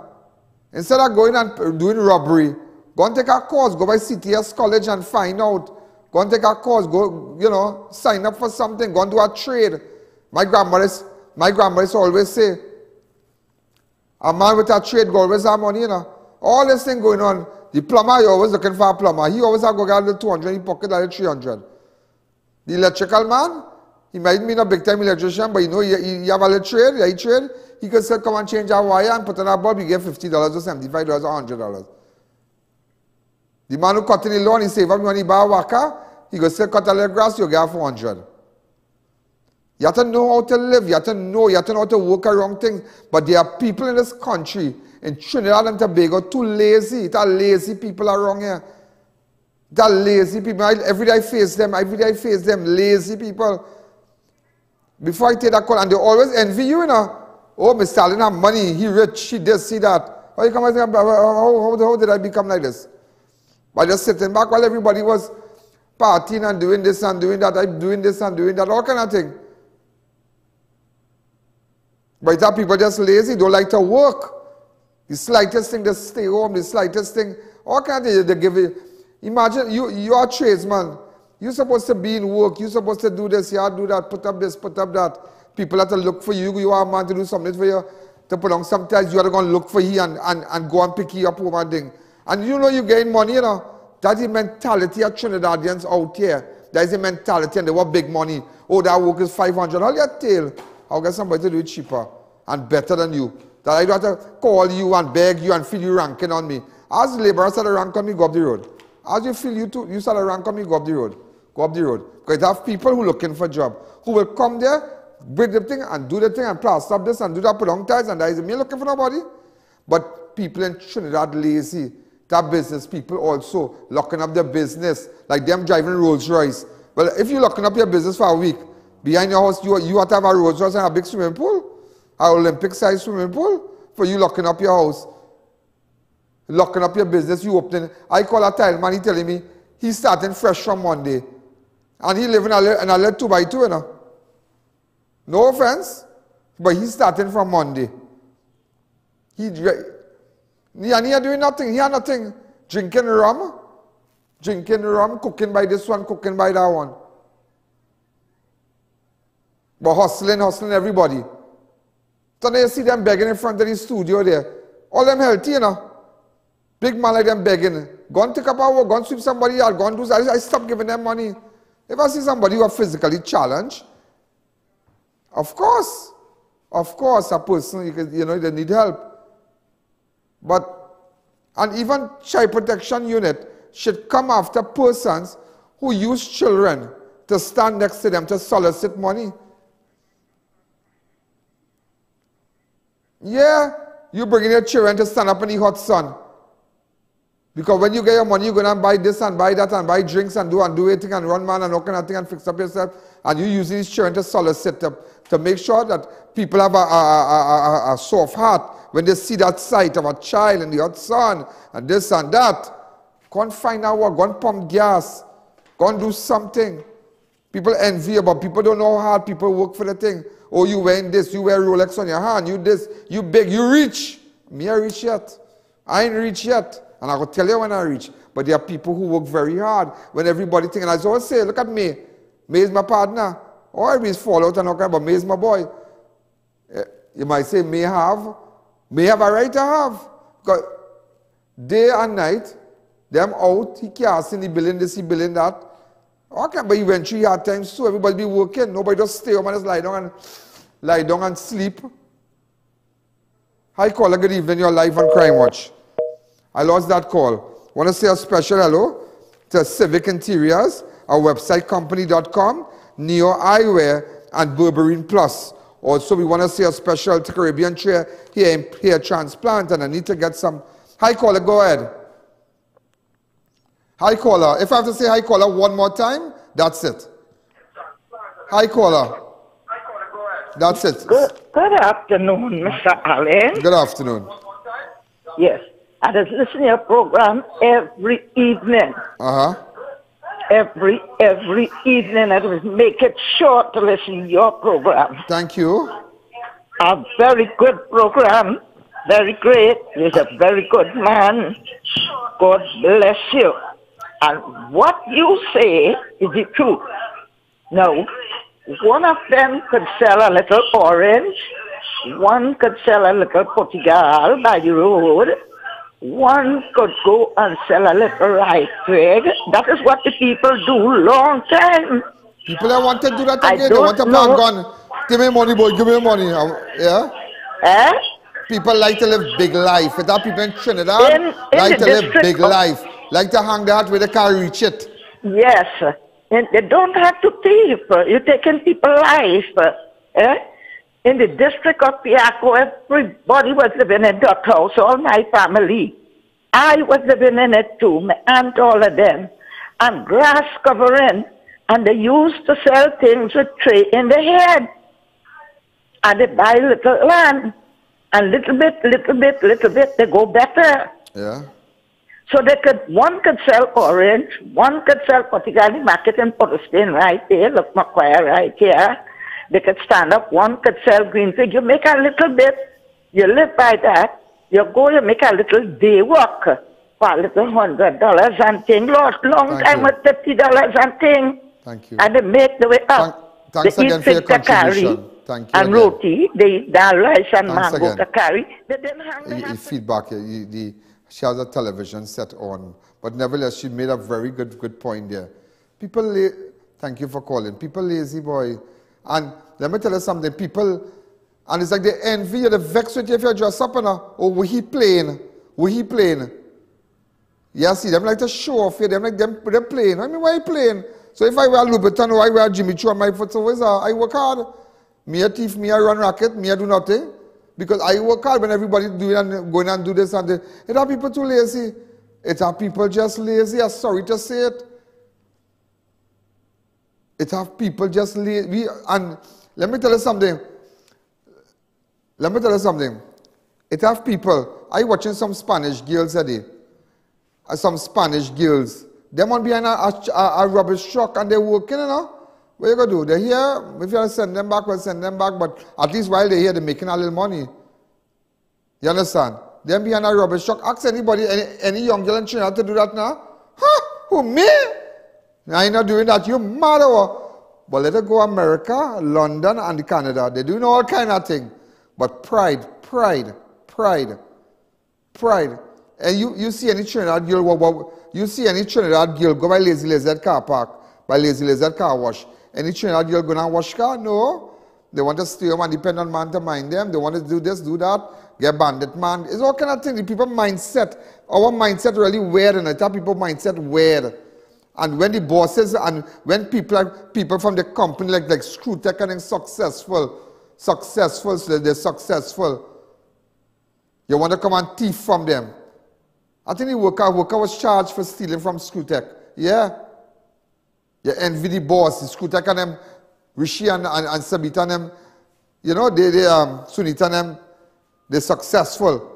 Instead of going and doing robbery, go and take a course, go by CTS college and find out. Go and take a course, go, sign up for something, go and do a trade. My grandmother always say, a man with a trade go always have money, All this thing going on. The plumber, you're always looking for a plumber. He always have to get a little 200 in his pocket, a little 300. The electrical man, he might be a big time electrician, but he have a little trade, he could still come and change a wire and put on a bulb, you get $50 or $75 or $100. The man who cut in the lawn, he save up money, buy a waka, he could still cut a little grass, you get $400. You have to know how to live, you have to know how to work around things. But there are people in this country, in Trinidad and Tobago, too lazy. There are lazy people around here. There are lazy people. Every day I face them, lazy people. Before I take that call, and they always envy you, Oh, Mr. Alleyne have money, he rich, he this, he that. How did I become like this? By just sitting back while everybody was partying and doing this and doing that, I'm doing this and doing that, all kind of thing. But there people just lazy, don't like to work. The slightest thing, just stay home, the slightest thing, all kind of things they give you. Imagine, you are a tradesman. You're supposed to be in work, you're supposed to do this, you have to do that, put up this, put up that. People have to look for you, you are a man to do something for you, to put on. Sometimes you have to go and look for you and go and pick you up home and thing. And you gain money, That's the mentality of Trinidadians out here. That is the mentality, and they want big money. Oh, that work is $500. Hold your tail. I'll get somebody to do it cheaper and better than you. That I don't have to call you and beg you and feel you ranking on me. As laborers start to rank on me, go up the road. As you feel you start to rank on me, go up the road. Go up the road. Because you have people who are looking for a job, who will come there, break the thing and do the thing and plaster up this and do that, put on ties, and that is me looking for nobody. But people in Trinidad lazy. That business people also locking up their business, like them driving Rolls Royce. Well, if you're locking up your business for a week, behind your house, you have to have a Rolls Royce and a big swimming pool, an Olympic-sized swimming pool, for you locking up your house, locking up your business, you opening. I call a tile man, he telling me he's starting fresh from Monday, and he living in a little 2x2, No offense, but he's starting from Monday. He doing nothing. He had nothing. Drinking rum, cooking by this one, cooking by that one. But hustling everybody. So then you see them begging in front of the studio there. All them healthy, Big man like them begging. Go and take up our work, go and sweep somebody out, go and do that. I stop giving them money. If I see somebody who are physically challenged, of course, a person, they need help. But, and even child protection unit should come after persons who use children to stand next to them to solicit money. Yeah, you bring in your children to stand up in the hot sun. Because when you get your money, you're going to buy this and buy that and buy drinks and do everything and run man and all kind of thing and fix up yourself. And you using these children to solicit to make sure that people have a soft heart when they see that sight of a child in the hot sun and this and that. Go and find out what, go and pump gas, go and do something. People envy you, but people don't know how hard people work for the thing. Oh, you wearing this, you wear Rolex on your hand, you this, you big, you rich. Me, I rich yet. I ain't rich yet. And I will tell you when I reach. But there are people who work very hard when everybody thinks. And I always say, look at me. May is my partner. Oh, I always fall out and all kind, but May is my boy. You might say, may have a right to have. Because day and night, them out, he can't see the billing this, he billing that. Okay, but eventually hard times too. Everybody be working. Nobody just stay home and just lie down and sleep. Hi, caller. Good evening. You're live on Crime Watch. I lost that call. Want to say a special hello to Civic Interiors, our website, company.com, Neo Eyewear, and Berberine Plus. Also, we want to say a special to Caribbean Chair here in Hair Transplant, and I need to get some. Hi, caller, go ahead. Hi, caller. If I have to say hi, caller, one more time, that's it. Hi, caller. That's it. Good afternoon, Mr. Alleyne. Good afternoon. Yes, I just listen to your program every evening. Every evening, I just make it sure to listen to your program. Thank you. A very good program. Very great. You're a very good man. God bless you. And what you say is the truth. Now, one of them could sell a little orange. One could sell a little Portugal by the road. One could go and sell a little rice twig. That is what the people do long time. People that want to do that again, they want to buy a gun. Give me money, boy, give me money. Yeah? People like to live big life. There are people in Trinidad like to live big life. Like to hang that where they can't reach it. Yes. And they don't have to thief. You're taking people's life. In the district of Piaco, everybody was living in that house, all my family. I was living in it too, my aunt, all of them. And grass covering. And they used to sell things with tray in the head. And they buy little land. And little bit, they go better. Yeah. So one could sell orange, one could sell Portugal market in Portstein right there, look Macquarie right here. They could stand up, one could sell green fig. You make a little bit, you live by that, you go, you make a little day work for a little $100 and thing. Long time with $50 and thing. Thank you. And they make the way up. Thanks they again eat for your fig contribution. Thank you. And again. roti, they eat dal rice and Thanks mango again. kakari. They didn't have feedback. She has a television set on, but nevertheless, she made a very good point there. People, thank you for calling. People lazy, boy. And let me tell you something. People, and it's like they envy you, they vex with you if you dress up and oh, were he playing? Yeah, see, them like to show off here. Them like they're playing. I mean, why are you playing? So if I wear Louboutin or I wear Jimmy Choo on my foot, so I work hard. Me a thief, me a run racket, me a do nothing. Because I work hard when everybody doing and going and do this and that. It are people too lazy. It are people just lazy. I'm sorry to say it. It are people just lazy. And let me tell you something. It have people. I watching some Spanish girls today. Some Spanish girls. They want behind a rubbish truck and they're working, you know. What you gonna do? They're here. If you send them back, we'll send them back. But at least while they're here, they're making a little money. You understand? Them behind a rubbish truck. Ask anybody, any young girl in Trinidad to do that now? Huh? Who, me? I not doing that. You mad or what? But let it go America, London, and Canada. They're doing all kind of things. But pride. And you see any Trinidad girl, you see any Trinidad girl go by Lazy Lizard car park, by Lazy Lizard car wash. Any Trinidad girl go and wash car? No. They want to stay home and depend on man to mind them. They want to do this, do that, get bandit man. It's all kind of thing. The people mindset, our mindset really weird, and I tell people mindset weird. And when the bosses and when people from the company like Screwtech and successful, so they're successful. You want to come and thief from them. I think the worker was charged for stealing from Screwtech. Yeah. You envy the boss, the Screwtech and them, Rishi and Sabita and them, you know, Sunita and them, they're successful.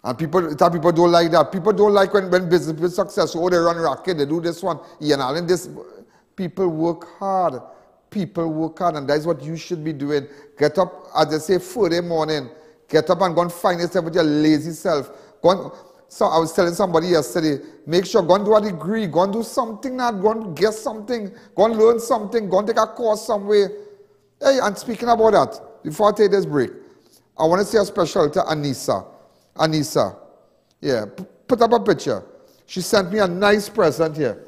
And people don't like that. People don't like when business is successful. Oh, they run racket, they do this one. And this. People work hard. And that's what you should be doing. Get up, as they say, Friday morning. Get up and go and find yourself with your lazy self. So I was telling somebody yesterday, make sure, go and do a degree, go and do something, go and get something, go and learn something, go and take a course somewhere. Hey, and speaking about that, before I take this break, I want to say a special to Anissa. Anissa, yeah, put up a picture. She sent me a nice present here.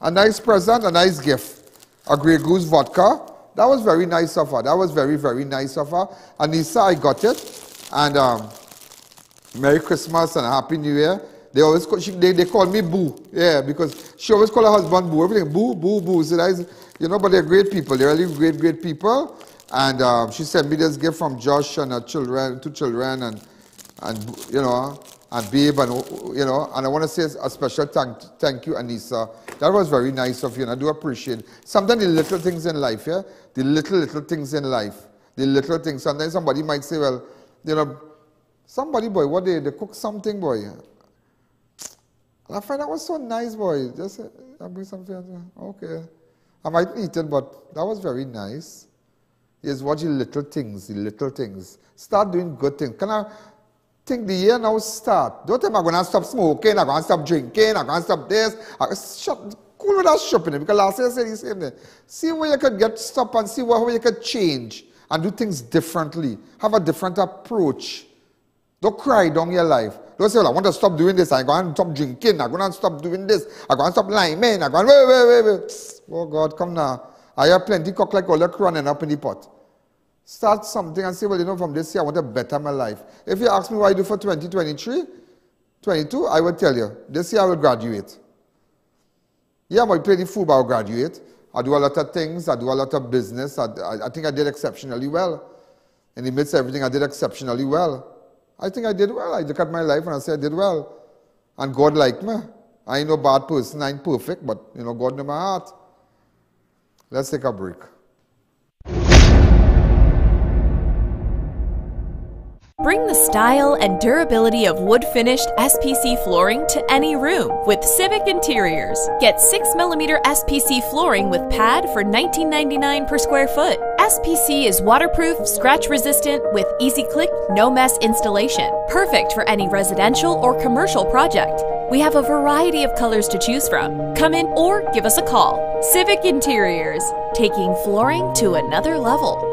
A nice present, a nice gift. A Grey Goose vodka. That was very nice of her. That was very, very nice of her. Anissa, I got it. And Merry Christmas and Happy New Year. They always they call me Boo. Yeah, because she always call her husband Boo. Everything, Boo, Boo, Boo. So that is, you know, but they're great people. They're really great people. And she sent me this gift from Josh and her children, 2 children, and you know, and Babe, and you know, and I want to say a special thank you, Anissa. That was very nice of you, and I do appreciate it. Sometimes the little things in life, yeah, the little things in life, the little things. Sometimes somebody might say, well, you know, somebody, boy, what they cook something, boy. And I find that was so nice, boy. Just I bring something. Okay, I might eat it, but that was very nice. Yes, watch the little things, the little things. Start doing good things. Can I think the year now start? Don't think I'm going to stop smoking, I'm going to stop drinking, I'm going to stop this. Cool with that shopping, because last year I said the same thing. See where you could get stop and see how you could change and do things differently. Have a different approach. Don't cry down your life. Don't say, well, I want to stop doing this. I'm going to stop drinking. I'm going to stop doing this. I'm going to stop lying. Man, I'm going to wait. Oh, God, come now. I have plenty cook like all the running up in the pot. Start something and say, well, you know, from this year, I want to better my life. If you ask me what I do for 2023, 22, I will tell you. This year, I will graduate. Yeah, I might play the football, I'll graduate. I do a lot of things. I do a lot of business. I think I did exceptionally well. In the midst of everything, I did exceptionally well. I think I did well. I look at my life and I say I did well. And God liked me. I ain't no bad person. I ain't perfect, but, you know, God knew my heart. Let's take a break. Bring the style and durability of wood-finished SPC flooring to any room with Civic Interiors. Get 6mm SPC flooring with pad for $19.99 per square foot. SPC is waterproof, scratch-resistant with easy-click, no-mess installation. Perfect for any residential or commercial project. We have a variety of colors to choose from. Come in or give us a call. Civic Interiors, taking flooring to another level.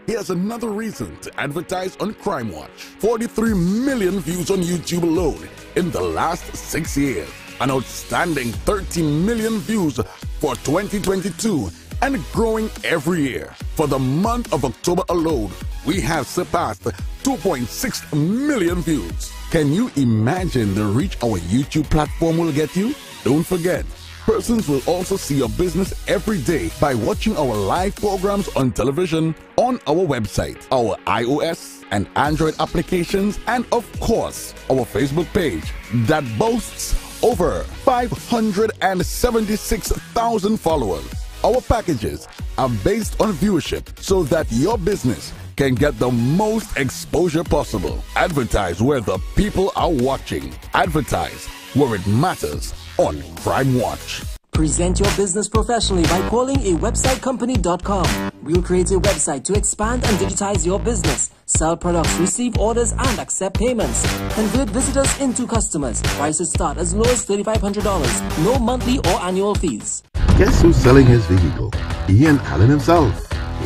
Here's another reason to advertise on Crime Watch. 43 million views on YouTube alone in the last 6 years. An outstanding 13 million views for 2022 and growing every year. For the month of October alone, we have surpassed 2.6 million views. Can you imagine the reach our YouTube platform will get you? Don't forget, persons will also see your business every day by watching our live programs on television, on our website, our iOS and Android applications, and of course, our Facebook page that boasts over 576,000 followers. Our packages are based on viewership so that your business can get the most exposure possible. Advertise where the people are watching. Advertise where it matters on Crime Watch. Present your business professionally by calling a websitecompany.com. We'll create a website to expand and digitize your business, sell products, receive orders, and accept payments. Convert visitors into customers. Prices start as low as $3,500. No monthly or annual fees. Guess who's selling his vehicle? Ian Alleyne himself.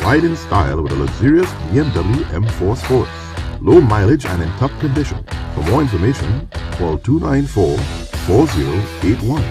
Ride in style with a luxurious BMW M4 Sports. Low mileage and in top condition. For more information, call 294-4081.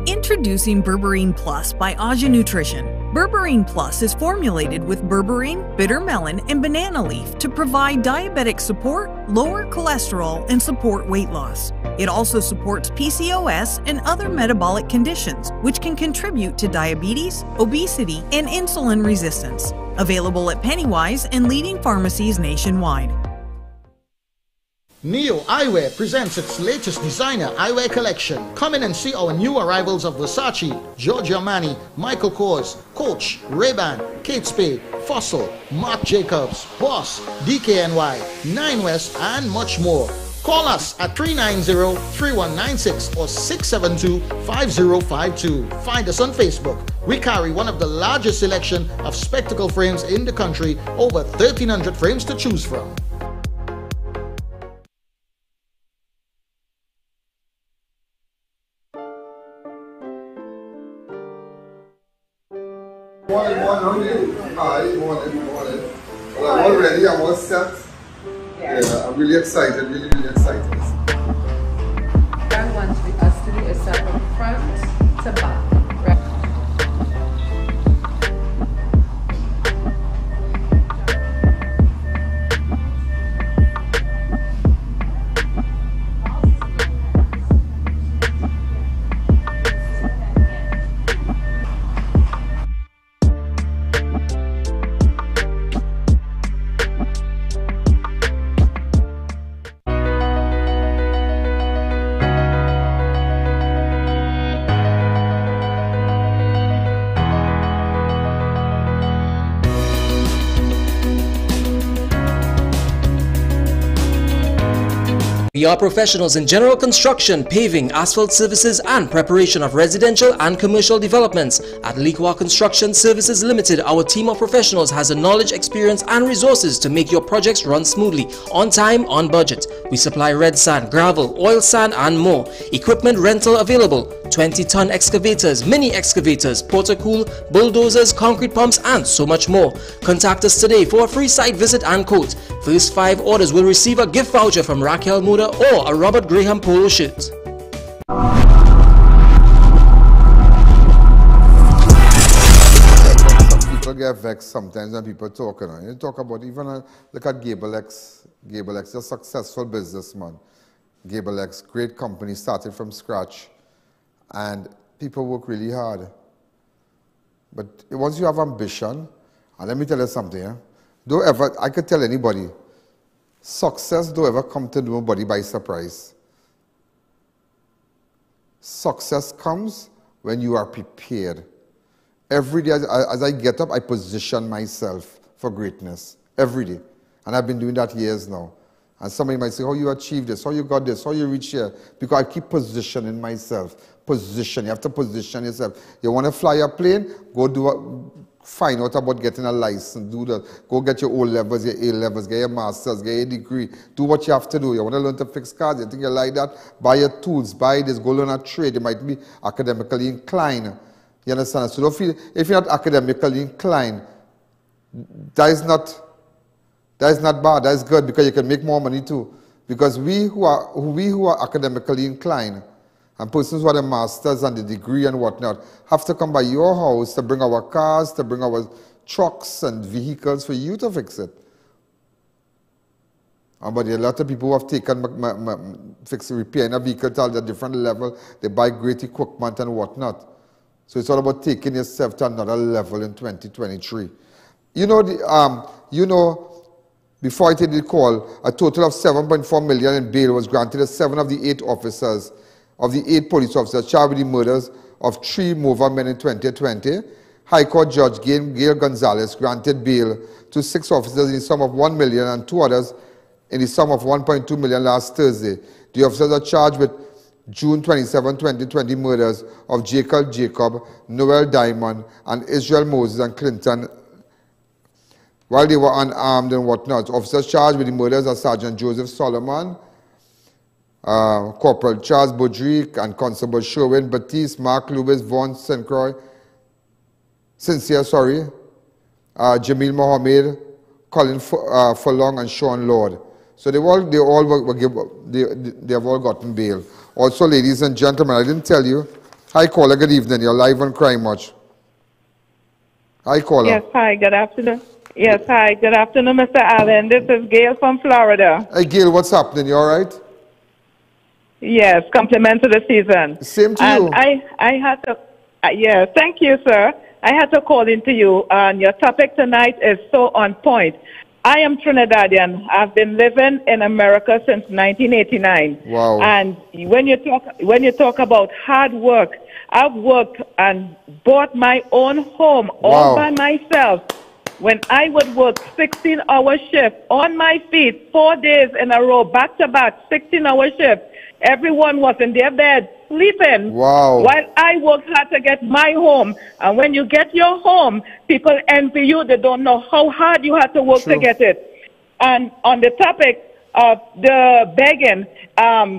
Introducing Berberine Plus by Aja Nutrition. Berberine Plus is formulated with berberine, bitter melon, and banana leaf to provide diabetic support, lower cholesterol, and support weight loss. It also supports PCOS and other metabolic conditions, which can contribute to diabetes, obesity, and insulin resistance. Available at Pennywise and leading pharmacies nationwide. Neo Eyewear presents its latest designer eyewear collection. Come in and see our new arrivals of Versace, Giorgio Armani, Michael Kors, Coach, Ray-Ban, Kate Spade, Fossil, Marc Jacobs, Boss, DKNY, Nine West, and much more. Call us at 390-3196 or 672-5052. Find us on Facebook. We carry one of the largest selection of spectacle frames in the country, over 1,300 frames to choose from. Morning. Hi, morning. Well, I'm all ready, I'm all set. Yeah, I'm really excited, really excited. Dan wants us to do a set from front to back. We are professionals in general construction, paving, asphalt services and preparation of residential and commercial developments. At Liqua Construction Services Limited, our team of professionals has the knowledge, experience and resources to make your projects run smoothly, on time, on budget. We supply red sand, gravel, oil sand and more. Equipment rental available. 20-ton excavators, mini excavators, portacool, bulldozers, concrete pumps and so much more. Contact us today for a free site visit and quote. First 5 orders will receive a gift voucher from Raquel Moda or a Robert Graham polo shirt. People get vexed sometimes when people talk. You talk about even look at Gable X. Gable X is a successful businessman. Gable X, great company, started from scratch, and people work really hard. But once you have ambition, and let me tell you something. Don't ever, I could tell anybody, success don't ever come to nobody by surprise. Success comes when you are prepared. Every day as I get up, I position myself for greatness. Every day. And I've been doing that years now. And somebody might say, how you achieved this, how you got this, how you reach here. Because I keep positioning myself. Position, you have to position yourself. You want to fly a plane? Go find out about getting a license. Do that. Go get your O levels, your A levels, get your masters, get your degree. Do what you have to do. You want to learn to fix cars, you think you like that? Buy your tools, buy this, go learn a trade. You might be academically inclined. You understand? So don't feel, if you're not academically inclined, that is not bad, that is good, because you can make more money too. Because we who are academically inclined, and persons who are the masters and the degree and whatnot, have to come by your house to bring our cars, to bring our trucks and vehicles for you to fix it. But there are a lot of people who have taken repairing a vehicle to a different level. They buy great equipment and whatnot. So it's all about taking yourself to another level in 2023. Before I take the call, a total of 7.4 million in bail was granted to 7 of the 8 officers, of the 8 police officers charged with the murders of 3 Morvant men in 2020. High Court Judge Gail Gonzalez granted bail to 6 officers in the sum of 1 million and 2 others in the sum of 1.2 million last Thursday. The officers are charged with June 27, 2020 murders of Jacob, Noel Diamond, and Israel Moses and Clinton while they were unarmed and whatnot. Officers charged with the murders are Sergeant Joseph Solomon, Corporal Charles Bodrick, and Constable Sherwin Batiste, Mark Lewis, Vaughn Sincere, Jamil Mohammed, Colin Furlong, and Sean Lord. So they have all gotten bail. Also, ladies and gentlemen, I didn't tell you. Hi, caller. Good evening. You're live on Crime Watch. Hi, caller. Yes, hi. Good afternoon. Yes, hi. Good afternoon, Mr. Allen. This is Gail from Florida. Hey, Gail, what's happening? You all right? Yes, compliment to the season. Same to you. I had to, yes, thank you, sir. I had to call into you, and your topic tonight is so on point. I am Trinidadian. I've been living in America since 1989. Wow. And when you talk about hard work, I've worked and bought my own home all by myself. When I would work 16-hour shift on my feet, 4 days in a row, back to back, 16-hour shift, everyone was in their bed sleeping. Wow. While I worked hard to get my home. And when you get your home, people envy you. They don't know how hard you had to work to get it. And on the topic of the begging,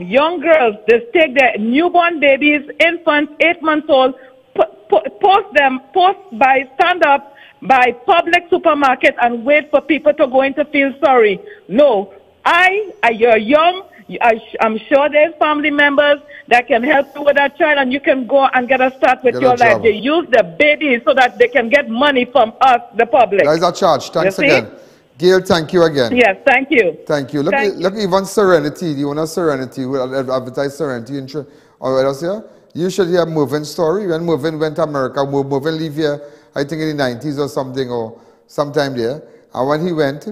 young girls, they take their newborn babies, infants, 8 months old, stand up by public supermarket and wait for people to go in to feel sorry. No, you're young. I'm sure there's family members that can help you with that child, and you can go and get a start with your life. They use the baby so that they can get money from us, the public. That is a charge. Thanks again. Gail, thank you again. Yes, thank you. Thank you. Look, even Serenity, the owner of Serenity, who advertised Serenity in you should hear Morvant's story. When Morvant went to America, Morvant lived here, I think in the 90s or something, or sometime there. And when he went,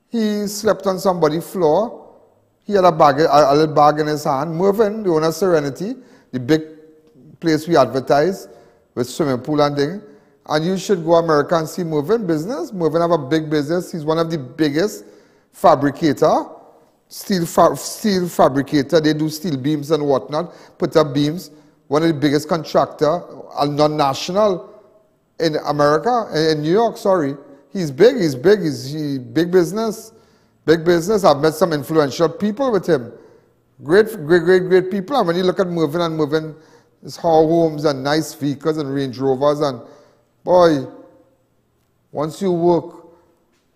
he slept on somebody's floor. He had a little bag in his hand. Morvant, the owner of Serenity, the big place we advertise with swimming pool and thing. And you should go to America and see Morvant business. Morvant have a big business. He's one of the biggest fabricator steel fabricator. They do steel beams and whatnot, put up beams. One of the biggest contractor, non-national in America, in New York, sorry. He's big, he's big big business. Big business. I've met some influential people with him. Great people. And when you look at Morvant, his homes and nice vehicles and Range Rovers, and boy, once you work,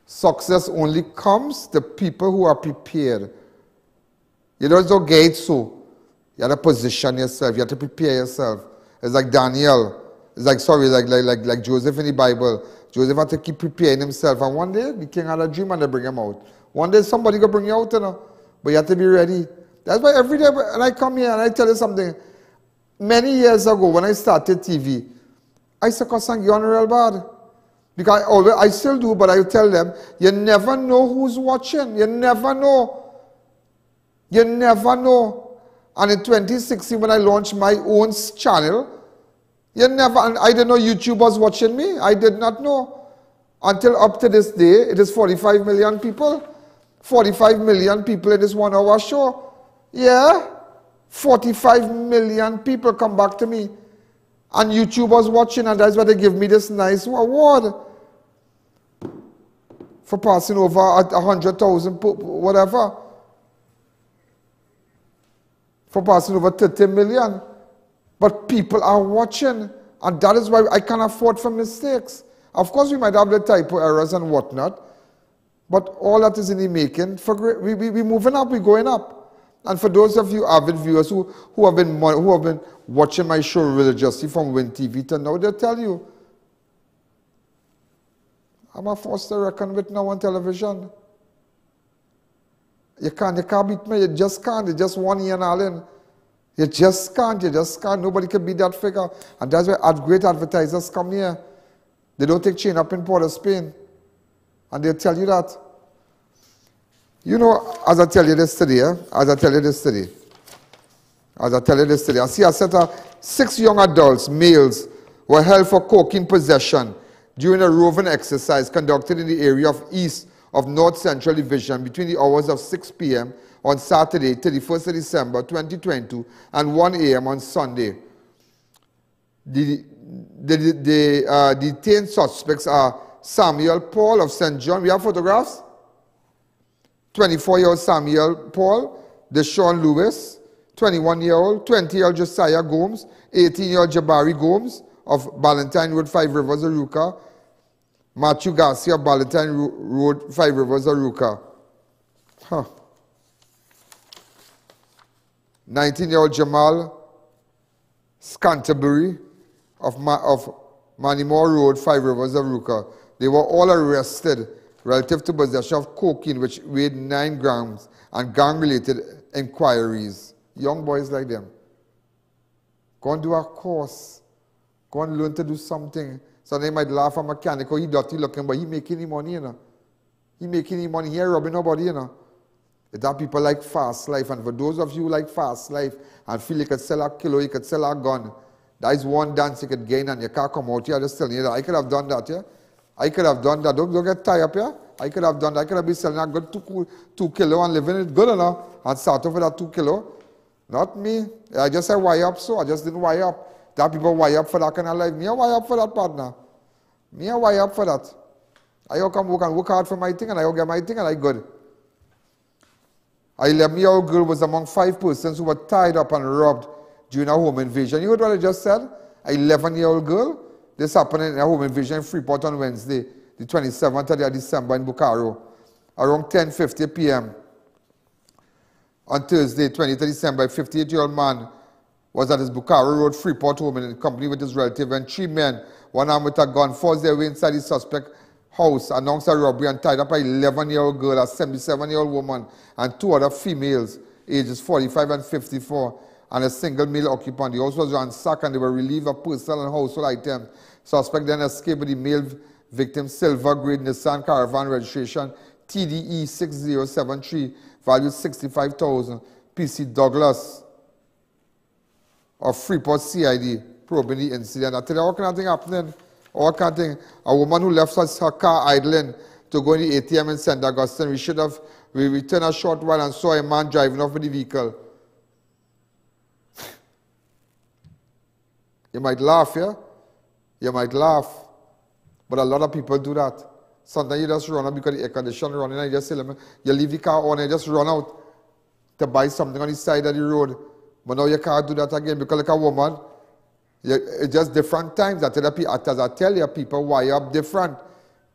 success only comes to people who are prepared. You don't get it so. You have to position yourself. You have to prepare yourself. It's like Daniel. It's like, sorry, like Joseph in the Bible. Joseph had to keep preparing himself. And one day, the king had a dream and they bring him out. One day, somebody will bring you out, you know. But you have to be ready. That's why every day when I come here and I tell you something, many years ago when I started TV, I used to cuss and get on real bad. Because I still do, but I tell them, you never know who's watching. You never know. You never know. And in 2016, when I launched my own channel, and I didn't know YouTube was watching me. I did not know. Until up to this day, it is 45 million people. 45 million people in this 1 hour show. Yeah. 45 million people come back to me. And YouTube was watching, and that's why they give me this nice award. For passing over 100,000, whatever. For passing over 30 million. But people are watching, and that is why I can't afford for mistakes. Of course, we might have the typo errors and whatnot, but all that is in the making. We're moving up, we're going up. And for those of you avid viewers who have been watching my show religiously from Win TV to now, they'll tell you, I'm a force to reckon with now on television. You can't beat me, you just can't. You just won Ian Alleyne. You just can't. Nobody can beat that figure. And that's why great advertisers come here. They don't take chain up in Port of Spain. And they'll tell you that. You know, as I tell you this today, I see a set of 6 young adults, males, were held for cocaine possession during a roving exercise conducted in the area of east of North Central Division between the hours of 6 p.m. on Saturday, 31st of December 2022, and 1 a.m. on Sunday. The detained suspects are Samuel Paul of St. John. We have photographs. 24-year-old Samuel Paul, Deshaun Lewis, 21-year-old, 20-year-old Josiah Gomes, 18-year-old Jabari Gomes of Ballantine Road, 5 Rivers, Aruka, Matthew Garcia of Ballantine Road, 5 Rivers, Aruka. 19-year-old Jamal Scanterbury of Manimore Road, 5 Rivers, Aruka. They were all arrested relative to possession of cocaine, which weighed 9 grams, and gang-related inquiries. Young boys like them. Go and do a course. Go and learn to do something. So they might laugh at mechanic, oh, he dirty looking, but he making the money, you know. He making the money. He ain't robbing nobody, you know. It are people like fast life, and for those of you who like fast life and feel you could sell a kilo, you could sell a gun, that is one dance you could gain and you can't come out here. I'm just telling you that. I could have done that, yeah. I could have done that. Don't get tied up, yeah. I could have done that. I could have been selling a good 2 kilo and living it good enough and start off with that 2 kilo. Not me. I just said wire up, so I just didn't wire up. That people wire up for that kind of life. Me, I wire up for that, partner. Me, I wire up for that. I come work and work hard for my thing, and I get my thing, and I good. A 11-year-old girl was among 5 persons who were tied up and robbed during a home invasion. You heard what I just said? A 11-year-old girl. This happened in a home invasion in Freeport on Wednesday, the 27th of December in Bocaro, around 10:50 p.m. On Thursday, 20th of December, a 58-year-old man was at his Bocaro Road Freeport home in company with his relative, and 3 men, one armed with a gun, forced their way inside the suspect house, announced a robbery, and tied up an 11-year-old girl, a 77-year-old woman, and 2 other females, ages 45 and 54, and a single male occupant. The house was ransacked and they were relieved of personal and household items. Suspect then escaped with the male victim, silver grade Nissan Caravan registration TDE 6073, value 65,000. PC Douglas of Freeport CID probing the incident. I tell you, all kind of thing happening. All kind of thing. A woman who left her car idling to go in the ATM in St. Augustine. We should have we returned a short while and saw a man driving off with the vehicle. You might laugh, yeah? You might laugh. But a lot of people do that. Sometimes you just run out because the air conditioner running and you just say, you leave the car on and you just run out to buy something on the side of the road. But now you can't do that again because like a woman, it's just different times. As I tell you, people wire up different.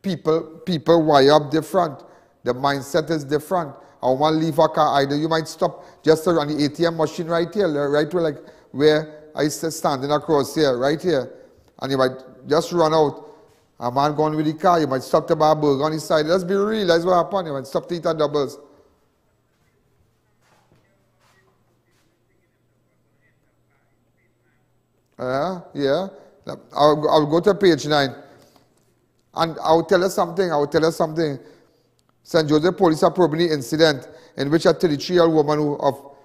People wire up different. The mindset is different. I want to leave her car either. You might stop just around the ATM machine right here, right where, like, where I standing across here, right here. And you might just run out. A man going with the car, you might stop to buy a burger on the side. Let's be real, that's what happened. You might stop to eat a doubles. Yeah. I'll go to page 9. And I'll tell you something. St. Joseph police are probing the incident in which a 33-year-old woman of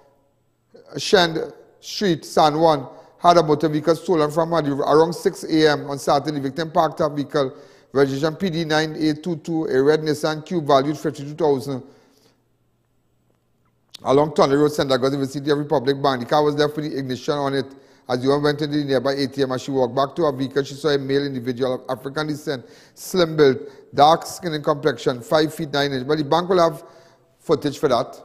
Shend Street, San Juan, had a motor vehicle stolen from her around 6 a.m. on Saturday. The victim parked her vehicle, registration PD 9822, a red Nissan Cube valued $52,000, along Tunnel Road, St. Augustine, in the City of Republic Bank. The car was left with the ignition on it. As the woman went into the nearby ATM, as she walked back to her vehicle, she saw a male individual of African descent, slim build, dark skin and complexion, 5 feet 9 inches. But the bank will have footage for that.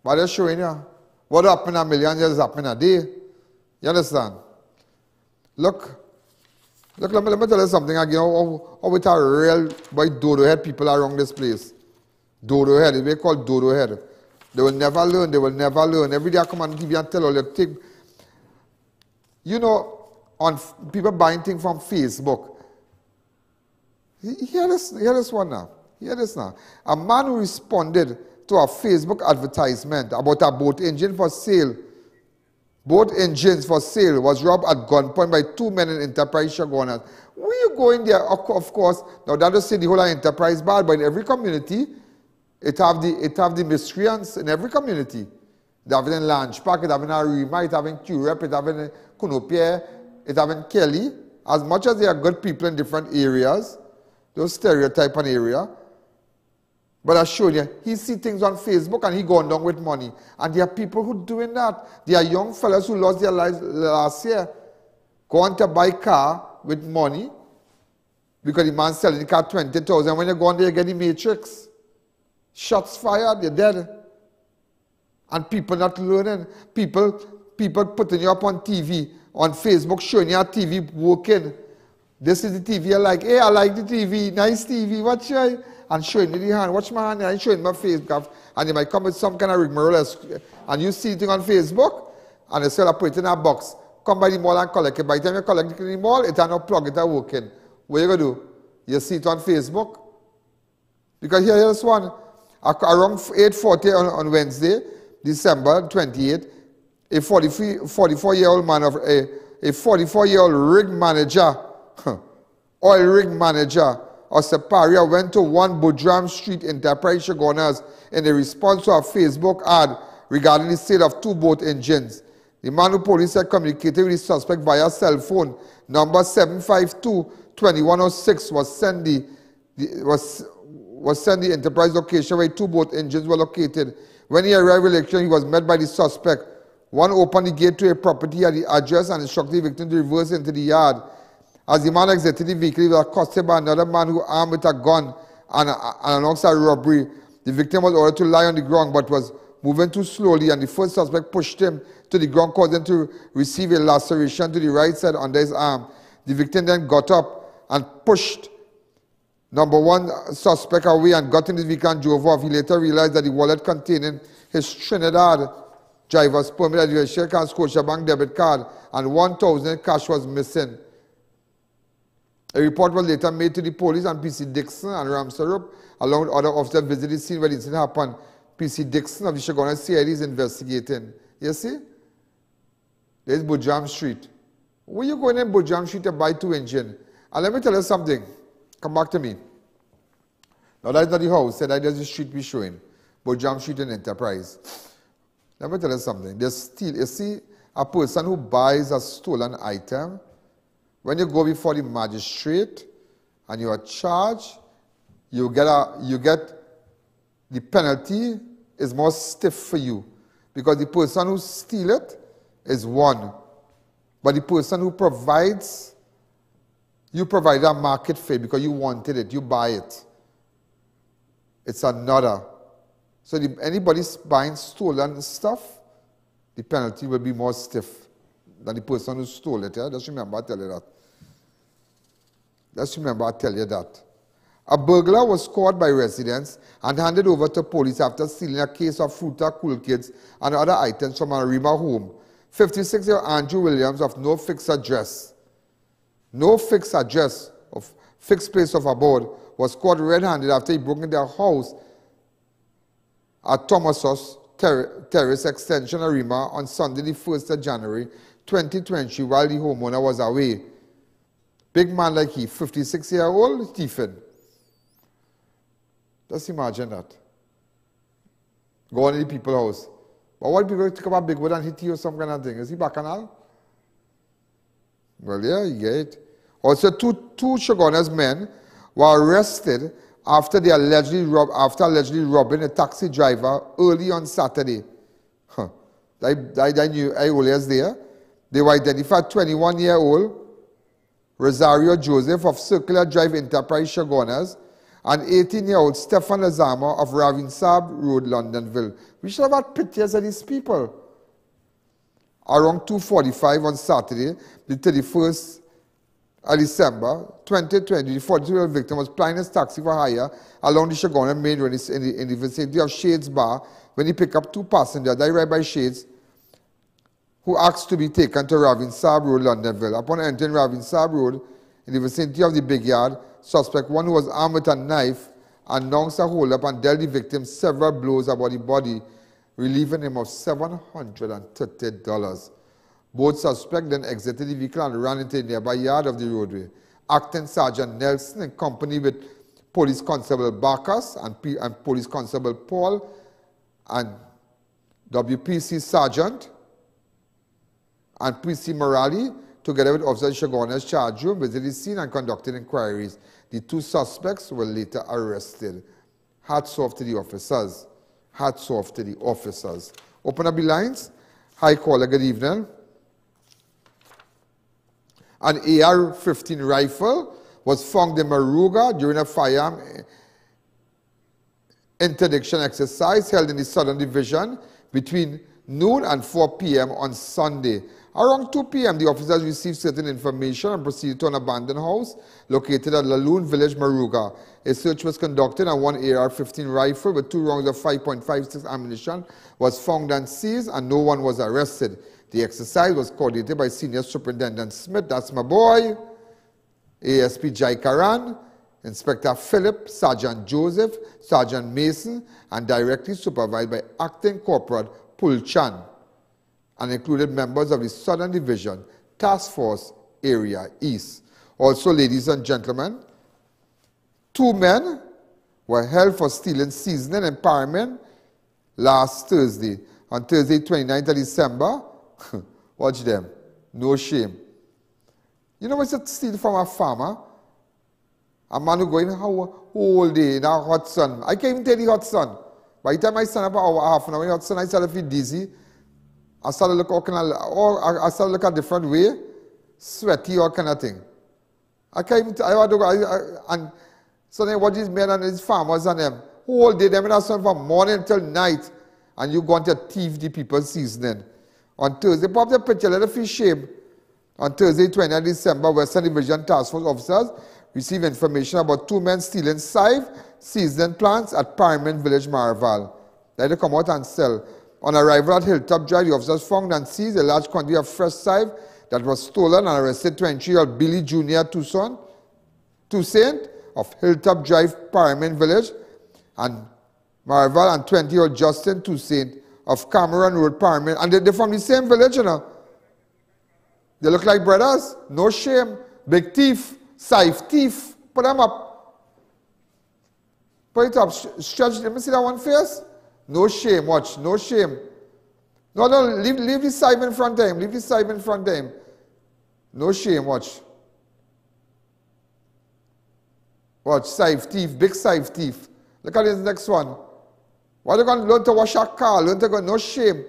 But they're showing you what happened a million years happened a day. You understand? Look, let me tell you something again. How with a real boy dodo head people around this place. Dodo head, they call dodo head. They will never learn. Every day I come on TV and tell all you take. You know, on people buying things from Facebook. Hear this one now. Hear this now. A man who responded to a Facebook advertisement about a boat engine for sale. Both engines for sale was robbed at gunpoint by 2 men in Enterprise Shagonas. Where you going there? Of course, now that doesn't say the whole Enterprise bad, but in every community, it have the miscreants in every community. It have in Lange Park, it have in Arima, it have in Curep, it have in Kunopier, it have in Kelly. As much as there are good people in different areas, those stereotype an area, but I showed you, he see things on Facebook and he going down with money. And there are people who doing that. There are young fellas who lost their lives last year, going to buy car with money because the man selling the car 20,000. When you go on there, you get the matrix. Shots fired, you're dead. And people not learning. People putting you up on TV, on Facebook, showing you a TV working. This is the TV I like. Hey, I like the TV. Nice TV. Watch you. And showing you the hand. Watch my hand and showing my face. And they might come with some kind of rigmarole. And you see it on Facebook. And they say, I put it in a box. Come by the mall and collect it. By the time you collect it in the mall, it ain't no plug, it ain't working. What you going to do? You see it on Facebook. Because here's this one. Around 8:40 on Wednesday, December 28th, a 44-year-old man of a 44-year-old rig manager, oil rig manager of Separia went to 1 Budram Street Enterprise Shagonas in a response to a Facebook ad regarding the sale of 2 boat engines. The man who police had communicated with the suspect via cell phone number 752-2106 was sent the Enterprise location where 2 boat engines were located. When he arrived at the location, he was met by the suspect. One opened the gate to a property at the address and instructed the victim to reverse into the yard. As the man exited the vehicle, he was accosted by another man who armed with a gun and alongside robbery. The victim was ordered to lie on the ground but was moving too slowly, and the first suspect pushed him to the ground, causing him to receive a laceration to the right side under his arm. The victim then got up and pushed number 1 suspect away and got in the vehicle and drove off. He later realized that the wallet containing his Trinidad driver's permit, identification card, Scotiabank debit card, and $1,000 cash was missing. A report was later made to the police, and PC Dixon and Ramsarup, along with other officers, visited the scene where the incident happened. PC Dixon of the Shagona CID is investigating. You see? There's Budram Street. Where you going in Budram Street to buy 2 engines? And let me tell you something. Come back to me. Now that's not the house. That is the street we're showing. Budram Street and Enterprise. Let me tell you something. There's still, you see, a person who buys a stolen item, when you go before the magistrate and you are charged, you get the penalty is more stiff for you because the person who steals it is one. But the person who provides, you provide a market for it because you wanted it, you buy it. It's another. So anybody buying stolen stuff, the penalty will be more stiff than the person who stole it. Yeah? Just remember, I tell you that. Just remember, I tell you that. A burglar was caught by residents and handed over to police after stealing a case of Fruta Cool Kids and other items from a Rima home. 56-year-old Andrew Williams of no fixed address of fixed place of abode was caught red-handed after he broke into their house at Thomasos Terrace Extension Arima on Sunday the 1st of January 2020 while the homeowner was away. Big man like he, 56-year-old, thiefing. Just imagine that. Go on in the people's house. But what people think about big wood and hit you or some kind of thing? Is he bacchanal? Well, yeah, you get it. Also, two Shogunas men were arrested after they allegedly robbing a taxi driver early on Saturday. I knew I was there. They were identified 21-year-old Rosario Joseph of Circular Drive Enterprise Shogunas and 18-year-old Stefan Lazama of Ravinsab Road, Londonville. We should have had pictures of these people. Around 2:45 on Saturday, the 31st of December 2020, the 42-year-old victim was plying his taxi for hire along the Shagona main road in the vicinity of Shades Bar when he picked up two passengers, arrived by Shades, who asked to be taken to Ravinsab Road, Londonville. Upon entering Ravinsab Road in the vicinity of the big yard, suspect, one who was armed with a knife, announced a hold-up and dealt the victim several blows about the body, relieving him of $730. Both suspects then exited the vehicle and ran into the nearby yard of the roadway. Acting Sergeant Nelson, in company with Police Constable Barkas and Police Constable Paul and WPC Sergeant and PC Morali, together with Officer Shoguna's charge room, visited the scene and conducted inquiries. The two suspects were later arrested. Hats off to the officers. Hats off to the officers. Open up the lines. Hi, caller, good evening. An AR-15 rifle was found in Maruga during a firearm interdiction exercise held in the Southern Division between noon and 4 p.m. on Sunday. Around 2 p.m., the officers received certain information and proceeded to an abandoned house located at Laloon Village, Maruga. A search was conducted and one AR-15 rifle with 2 rounds of 5.56 ammunition was found and seized, and no one was arrested. The exercise was coordinated by Senior Superintendent Smith, that's my boy, ASP Jai Karan, Inspector Philip, Sergeant Joseph, Sergeant Mason, and directly supervised by Acting Corporal Pulchan, and included members of the Southern Division Task Force Area East. Also, ladies and gentlemen, 2 men were held for stealing seasoning and parmen last Thursday. On Thursday, 29th of December, watch them, no shame. You know what's a steal from a farmer? A man who going whole day in a hot sun. I can't even take the hot sun. By the time I stand up an hour, half an hour in the hot sun, I start to feel dizzy. I started to look I started to look a different way, sweaty or kind of thing. I can't even, and so then what these men and these farmers and them, whole day, them in the sun from morning till night, and you going to thief the people's seasoning. On Thursday, pop the picture, let them feel shame. On Thursday, 20th December, Western Division Task Force officers received information about 2 men stealing scythe seasoning plants at Parliament Village, Marval. They come out and sell. On arrival at Hilltop Drive, the officers found and seized a large quantity of fresh scythe that was stolen and arrested 23-year-old Billy Jr. Toussaint of Hilltop Drive, Parliament Village, and Marval, and 20-year-old Justin Toussaint of Cameron Road, Parliament. And they're from the same village, you know. They look like brothers. No shame. Big thief, scythe thief. Put them up. Put it up. Stretch. Let me see that one face. No shame, watch, no shame. No, leave the scythe in front of him. Leave the scythe in front of him. No shame, watch. Watch, scythe thief, big scythe thief. Look at this next one. Why they going to learn to wash a car? Learn to go, no shame.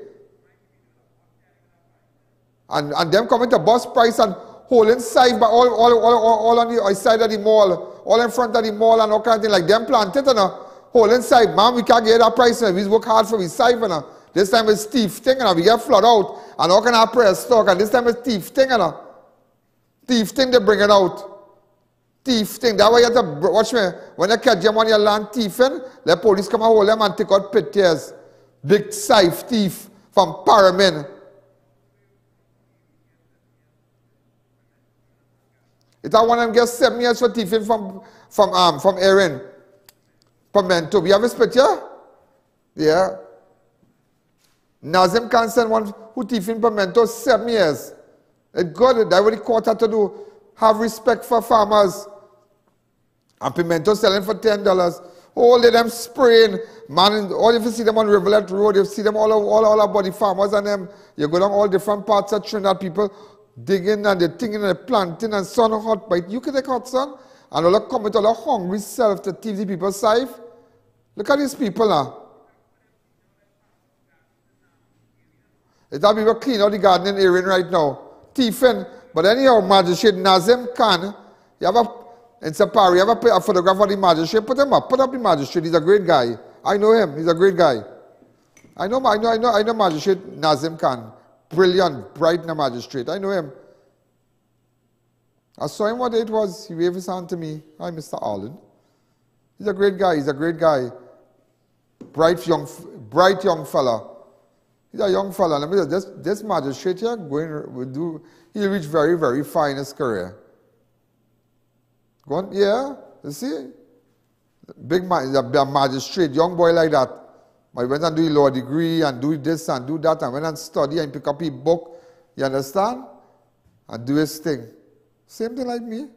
And them coming to bus price and holding side by all on the side of the mall, all in front of the mall and all kind of thing. Like them planted, you know, holding side. Man, we can't get that price. We work hard for we side, you know. This time it's thief thing, you know. We get flood out and all kind of press stock. And this time it's thief thing, you know. Thief thing, they bring it out. Thief thing. That's why you have to watch me. When they catch them on your land thiefing, the police come and hold them and take out pigtails. Big scythe thief from Paramin. It's one of them gets 7 years for thieving from Erin. Pimento. We have a split here? Yeah. Nazim can send one who thieving pimento 7 years. It's good. That's what the court had to do. Have respect for farmers. And pimento selling for $10. All of them spraying. Man, all if you see them on Rivulet Road, you see them all about the farmers and them. You go down all different parts of Trinidad, people digging and they're thinking and they're planting and sun hot bite. You can take hot sun and all come with all the hungry self to thief the people's scythe. Look at these people now. It's how people clean out the garden in Erin right now. Thiefing. But anyhow, Magistrate Nazim Khan, you have in Sapari, you have a photograph of the magistrate, put him up. Put up the magistrate. He's a great guy. I know him. He's a great guy. I know Magistrate Nazim Khan. Brilliant, bright magistrate. I know him. I saw him what it was. He waved his hand to me. Hi, Mr. Alleyne. He's a great guy. He's a great guy. Bright young fella. He's a young fella. Let me tell you, this magistrate here he'll reach very, very far in his career. Go on, yeah, you see? Big magistrate, young boy like that. I went and do a law degree and do this and do that and went and study and pick up a book, you understand? And do his thing. Same thing like me.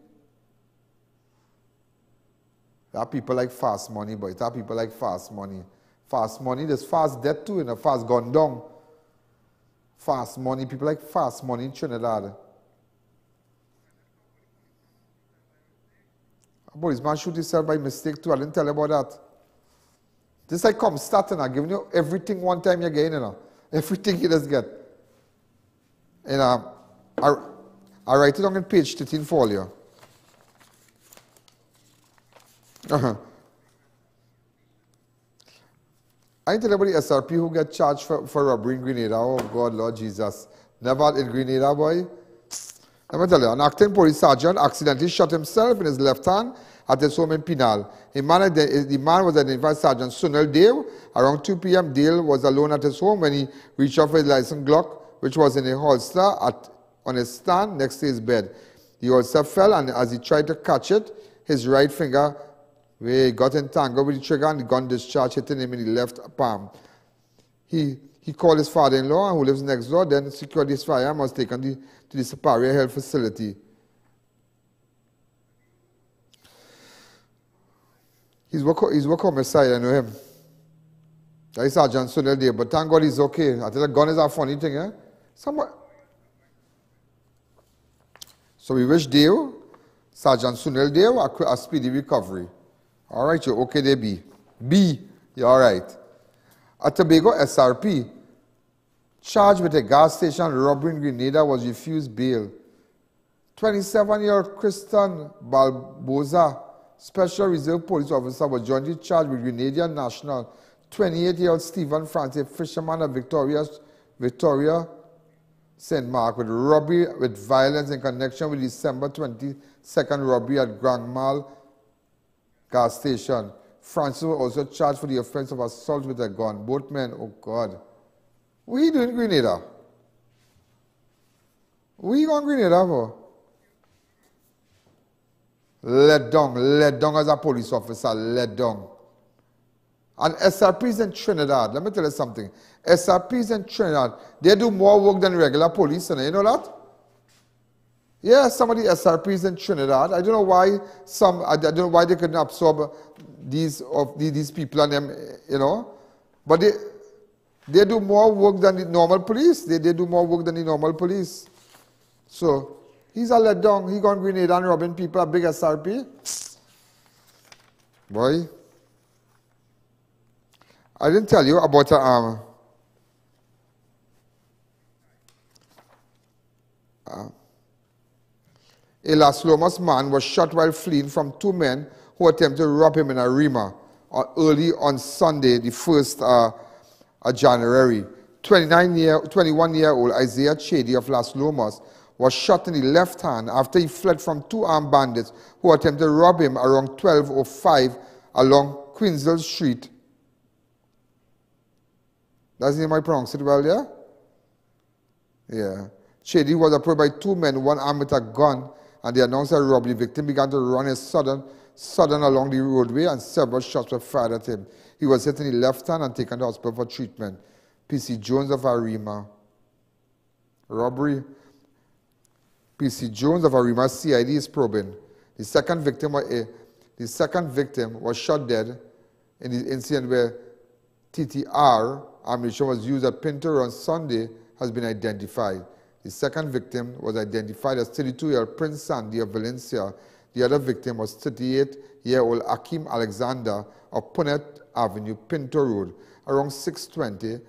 There are people like fast money, but there are people like fast money. Fast money, there's fast death too, fast gone down. Fast money, people like fast money in Trinidad. A policeman shoot himself by mistake too, I didn't tell you about that. This like come starting, I'm giving you everything one time you're getting, you know. Everything you just get. And I write it on page 13 for you. I tell you about the SRP who get charged for robbery in Grenada. Oh God, Lord Jesus. Never in Grenada, boy. Let me tell you, an acting police sergeant accidentally shot himself in his left hand at his home in Pinal. The man was identified as Sergeant Sunil Dev. Around 2 p.m., Dale was alone at his home when he reached out for his license Glock, which was in a holster on his stand next to his bed. The holster fell, and as he tried to catch it, his right finger got entangled with the trigger and the gun discharged, hitting him in the left palm. He called his father-in-law, who lives next door, then secured his firearm and was taken to the Superior Health Facility. He's work homicide, I know him. That is Sergeant Sunil there, but thank God he's okay. I tell you, gun is a funny thing, eh? So we wish Dale, Sergeant Sunil Dale, a speedy recovery. All right, you're okay there, B. B, you're all right. A Tobago SRP, charged with a gas station robbery in Grenada, was refused bail. 27-year-old Christian Balboza, Special Reserve Police Officer, was jointly charged with Grenadian national 28-year-old Stephen Francis, fisherman of Victoria St. Mark, with robbery with violence in connection with December 22nd robbery at Grand Mal gas station. Francis was also charged for the offense of assault with a gun. Both men, oh God. What are you doing in Grenada? What are you going to Grenada for? Let down as a police officer, let down. And SRPs in Trinidad, let me tell you something. SRPs in Trinidad, they do more work than regular police, and you know that? Yeah, some of the SRPs in Trinidad, I don't know why they couldn't absorb these people and them, you know. But they do more work than the normal police. They do more work than the normal police. So, he's a letdown. He gone Grenada and robbing people, a big SRP. Boy. I didn't tell you about a Las Lomas man was shot while fleeing from two men who attempted to rob him in Arima early on Sunday, the 1st of January. 21-year-old Isaiah Chady of Las Lomas was shot in the left hand after he fled from two armed bandits who attempted to rob him around 12:05 along Queensville Street. That's the name I pronounce it well, yeah? Yeah. Chady was approached by two men, one armed with a gun, and they announced a robbery. The victim began to run in sudden along the roadway, and several shots were fired at him. He was hit in the left hand and taken to hospital for treatment. P.C. Jones of Arima. Robbery. P.C. Jones of Arima CID is probing. The second victim was shot dead in the incident where TTR ammunition was used at Pinto on Sunday has been identified. The second victim was identified as 32-year-old Prince Sandy of Valencia. The other victim was 38-year-old Akim Alexander of Punnett Avenue, Pinto Road. Around 6:20,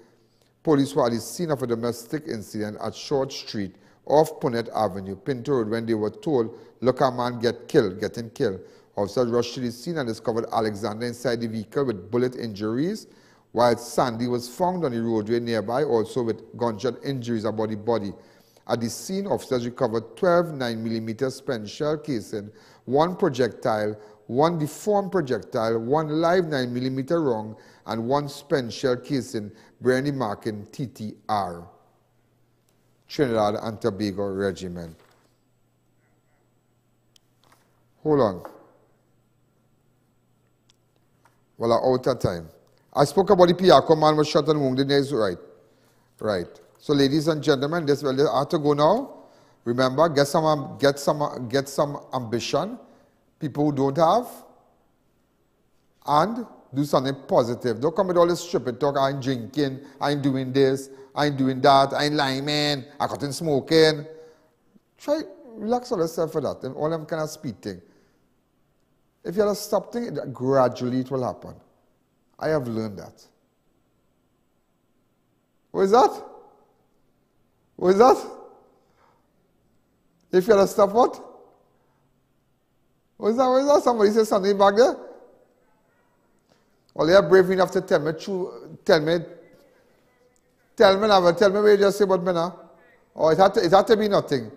police were at the scene of a domestic incident at Short Street off Punnett Avenue, Pinto Road, when they were told, "Look, a man getting killed." Officers rushed to the scene and discovered Alexander inside the vehicle with bullet injuries, while Sandy was found on the roadway nearby, also with gunshot injuries about the body. At the scene, officers recovered 12 9mm spent shell casing, one projectile, one deformed projectile, one live 9mm round, and one spent shell casing bearing the marking TTR, Trinidad and Tobago Regiment. Hold on. Well, I'm out of time. I spoke about the Piaco man was shot and wounded. Yes, right. Right. So, ladies and gentlemen, this will have to go now. Remember, get some ambition, people who don't have, and do something positive. Don't come with all this stupid talk. I ain't drinking, I ain't doing this, I ain't doing that, I ain't lying, man, I got in smoking. Try relax on yourself for that. And all them kind of speed thing. If you have to stop thing, gradually it will happen. I have learned that. What is that? What is that? If you have to stop what? What is that? What is that? Somebody said something back there? Well, they are brave enough to tell me true. Tell me what you just say about me now. Oh, it had to be nothing.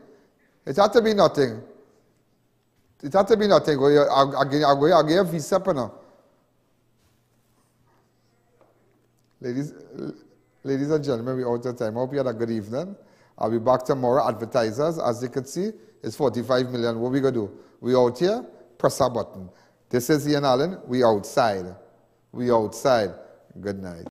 It had to be nothing. It had to be nothing. I'll give you a visa now. Ladies and gentlemen, we're out of time. I hope you had a good evening. I'll be back tomorrow. Advertisers, as you can see, it's 45 million. What we going to do? We out here, press a button. This is Ian Alleyne. We outside. We outside. Good night.